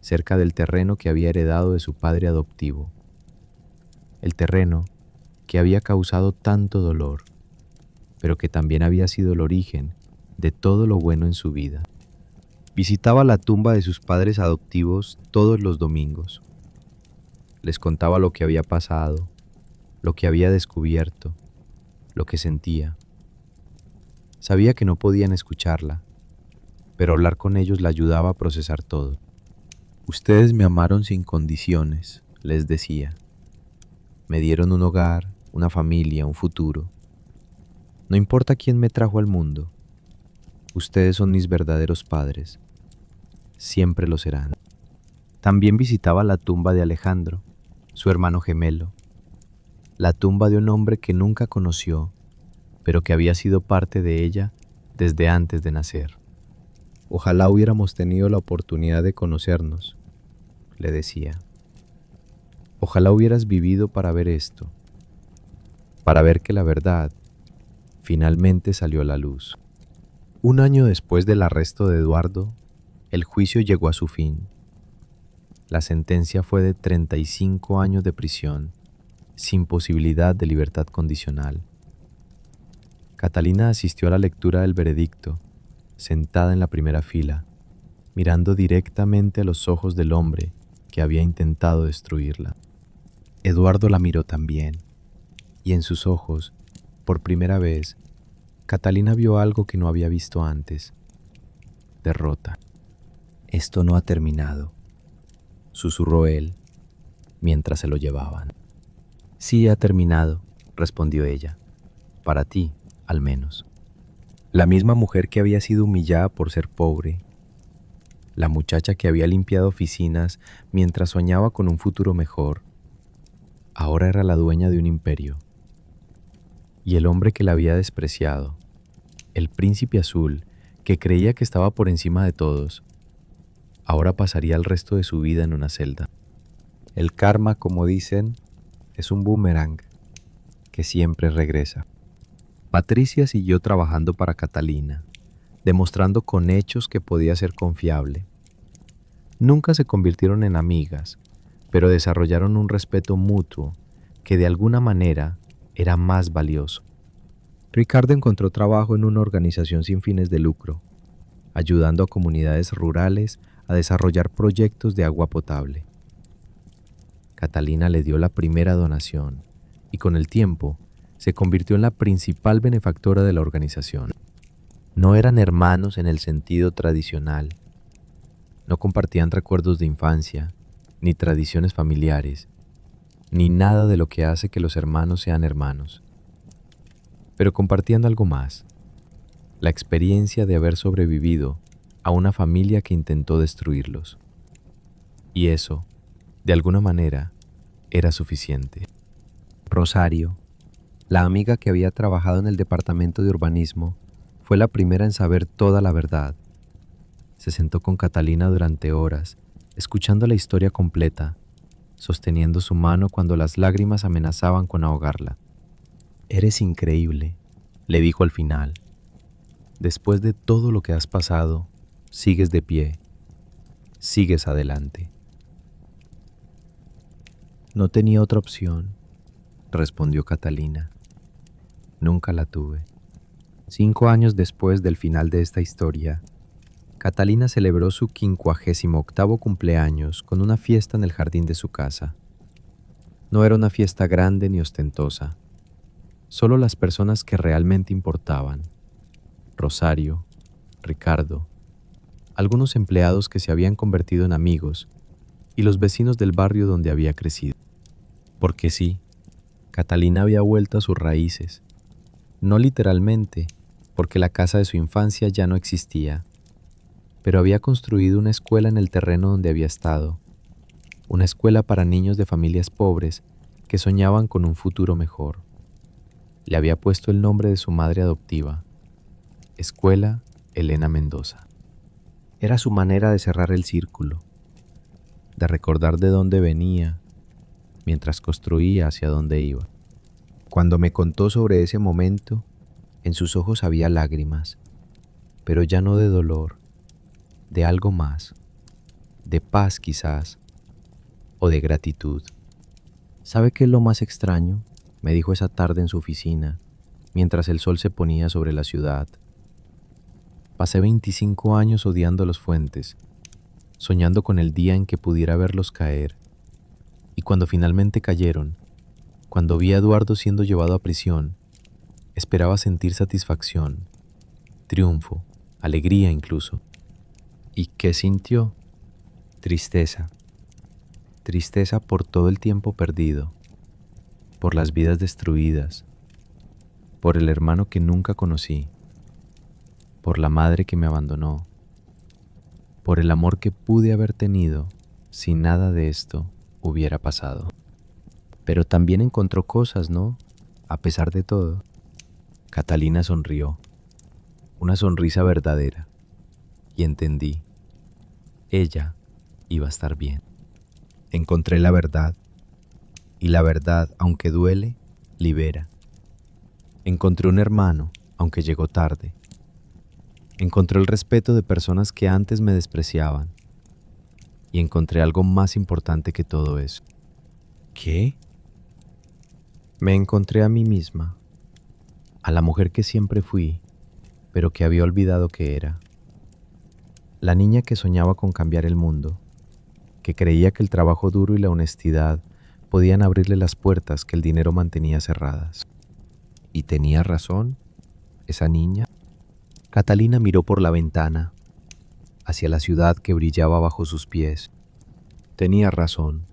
cerca del terreno que había heredado de su padre adoptivo. El terreno que había causado tanto dolor, pero que también había sido el origen de todo lo bueno en su vida. Visitaba la tumba de sus padres adoptivos todos los domingos. Les contaba lo que había pasado, lo que había descubierto, lo que sentía. Sabía que no podían escucharla, pero hablar con ellos la ayudaba a procesar todo. Ustedes me amaron sin condiciones, les decía. Me dieron un hogar, una familia, un futuro. No importa quién me trajo al mundo, ustedes son mis verdaderos padres. Siempre lo serán. También visitaba la tumba de Alejandro, su hermano gemelo, la tumba de un hombre que nunca conoció, pero que había sido parte de ella desde antes de nacer. Ojalá hubiéramos tenido la oportunidad de conocernos, le decía. Ojalá hubieras vivido para ver esto, para ver que la verdad finalmente salió a la luz. Un año después del arresto de Eduardo, el juicio llegó a su fin. La sentencia fue de 35 años de prisión, sin posibilidad de libertad condicional. Catalina asistió a la lectura del veredicto, sentada en la primera fila, mirando directamente a los ojos del hombre que había intentado destruirla. Eduardo la miró también, y en sus ojos, por primera vez, Catalina vio algo que no había visto antes: derrota. «Esto no ha terminado», susurró él, mientras se lo llevaban. «Sí ha terminado», respondió ella, «para ti, al menos». La misma mujer que había sido humillada por ser pobre, la muchacha que había limpiado oficinas mientras soñaba con un futuro mejor, ahora era la dueña de un imperio. Y el hombre que la había despreciado, el príncipe azul que creía que estaba por encima de todos, ahora pasaría el resto de su vida en una celda. El karma, como dicen, es un boomerang que siempre regresa. Patricia siguió trabajando para Catalina, demostrando con hechos que podía ser confiable. Nunca se convirtieron en amigas, pero desarrollaron un respeto mutuo que de alguna manera era más valioso. Ricardo encontró trabajo en una organización sin fines de lucro, ayudando a comunidades rurales a desarrollar proyectos de agua potable. Catalina le dio la primera donación y con el tiempo se convirtió en la principal benefactora de la organización. No eran hermanos en el sentido tradicional. No compartían recuerdos de infancia, ni tradiciones familiares, ni nada de lo que hace que los hermanos sean hermanos. Pero compartían algo más: la experiencia de haber sobrevivido a una familia que intentó destruirlos. Y eso, de alguna manera, era suficiente. Rosario, la amiga que había trabajado en el departamento de urbanismo, fue la primera en saber toda la verdad. Se sentó con Catalina durante horas, escuchando la historia completa, sosteniendo su mano cuando las lágrimas amenazaban con ahogarla. «Eres increíble», le dijo al final. «Después de todo lo que has pasado, sigues de pie, sigues adelante». «No tenía otra opción», respondió Catalina. «Nunca la tuve». 5 años después del final de esta historia, Catalina celebró su 58º cumpleaños con una fiesta en el jardín de su casa. No era una fiesta grande ni ostentosa, solo las personas que realmente importaban: Rosario, Ricardo, algunos empleados que se habían convertido en amigos y los vecinos del barrio donde había crecido. Porque sí, Catalina había vuelto a sus raíces, no literalmente, porque la casa de su infancia ya no existía, pero había construido una escuela en el terreno donde había estado, una escuela para niños de familias pobres que soñaban con un futuro mejor. Le había puesto el nombre de su madre adoptiva, Escuela Elena Mendoza. Era su manera de cerrar el círculo, de recordar de dónde venía, mientras construía hacia dónde iba. Cuando me contó sobre ese momento, en sus ojos había lágrimas, pero ya no de dolor, de algo más, de paz quizás, o de gratitud. «¿Sabe qué es lo más extraño?», me dijo esa tarde en su oficina, mientras el sol se ponía sobre la ciudad. «Pasé 25 años odiando los Fuentes, soñando con el día en que pudiera verlos caer, y cuando finalmente cayeron, cuando vi a Eduardo siendo llevado a prisión, esperaba sentir satisfacción, triunfo, alegría incluso». «¿Y qué sintió?». «Tristeza. Tristeza por todo el tiempo perdido, por las vidas destruidas, por el hermano que nunca conocí, por la madre que me abandonó, por el amor que pude haber tenido si nada de esto hubiera pasado». «Pero también encontró cosas, ¿no? A pesar de todo». Catalina sonrió, una sonrisa verdadera, y entendí. Ella iba a estar bien. «Encontré la verdad, y la verdad, aunque duele, libera. Encontré un hermano, aunque llegó tarde. Encontré el respeto de personas que antes me despreciaban. Y encontré algo más importante que todo eso. ¿Qué? Me encontré a mí misma, a la mujer que siempre fui, pero que había olvidado que era. La niña que soñaba con cambiar el mundo, que creía que el trabajo duro y la honestidad podían abrirle las puertas que el dinero mantenía cerradas. ¿Y tenía razón esa niña? Catalina miró por la ventana, hacia la ciudad que brillaba bajo sus pies. Tenía razón.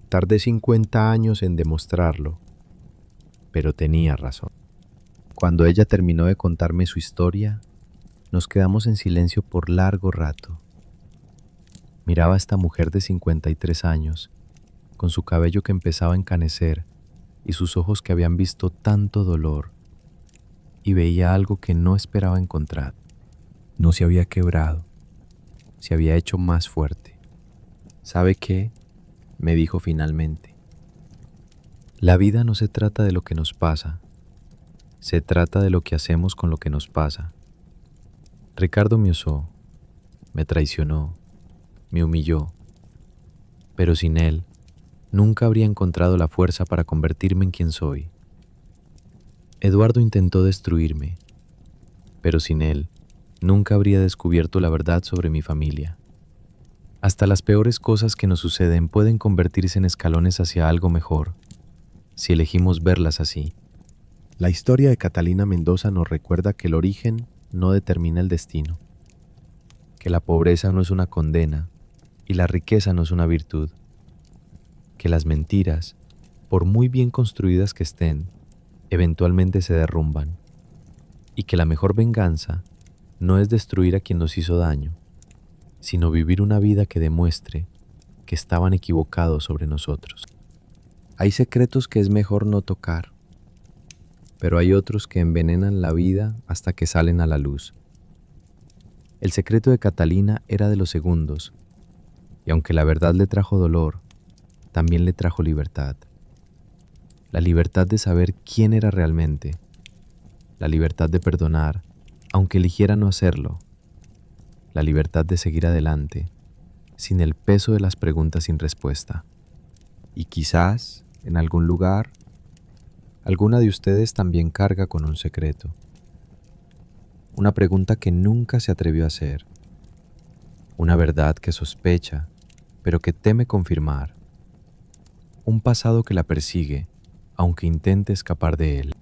Tardé 50 años en demostrarlo, pero tenía razón. Cuando ella terminó de contarme su historia, nos quedamos en silencio por largo rato. Miraba a esta mujer de 53 años, con su cabello que empezaba a encanecer y sus ojos que habían visto tanto dolor, y veía algo que no esperaba encontrar. No se había quebrado, se había hecho más fuerte. ¿Sabe qué?, me dijo finalmente. La vida no se trata de lo que nos pasa, se trata de lo que hacemos con lo que nos pasa. Ricardo me usó, me traicionó, me humilló, pero sin él nunca habría encontrado la fuerza para convertirme en quien soy. Eduardo intentó destruirme, pero sin él nunca habría descubierto la verdad sobre mi familia. Hasta las peores cosas que nos suceden pueden convertirse en escalones hacia algo mejor, si elegimos verlas así. La historia de Catalina Mendoza nos recuerda que el origen no determina el destino, que la pobreza no es una condena y la riqueza no es una virtud, que las mentiras, por muy bien construidas que estén, eventualmente se derrumban, y que la mejor venganza no es destruir a quien nos hizo daño, sino vivir una vida que demuestre que estaban equivocados sobre nosotros. Hay secretos que es mejor no tocar, pero hay otros que envenenan la vida hasta que salen a la luz. El secreto de Catalina era de los segundos, y aunque la verdad le trajo dolor, también le trajo libertad. La libertad de saber quién era realmente, la libertad de perdonar, aunque eligiera no hacerlo, la libertad de seguir adelante, sin el peso de las preguntas sin respuesta. Y quizás, en algún lugar, alguna de ustedes también carga con un secreto. Una pregunta que nunca se atrevió a hacer. Una verdad que sospecha, pero que teme confirmar. Un pasado que la persigue, aunque intente escapar de él.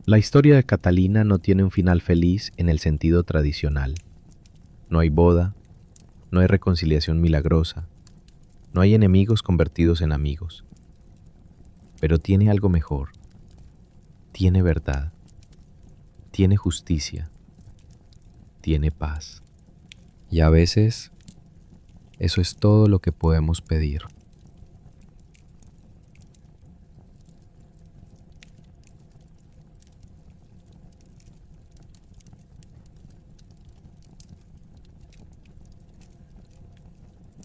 La historia de Catalina no tiene un final feliz en el sentido tradicional. No hay boda, no hay reconciliación milagrosa, no hay enemigos convertidos en amigos. Pero tiene algo mejor. Tiene verdad, tiene justicia, tiene paz. Y a veces, eso es todo lo que podemos pedir.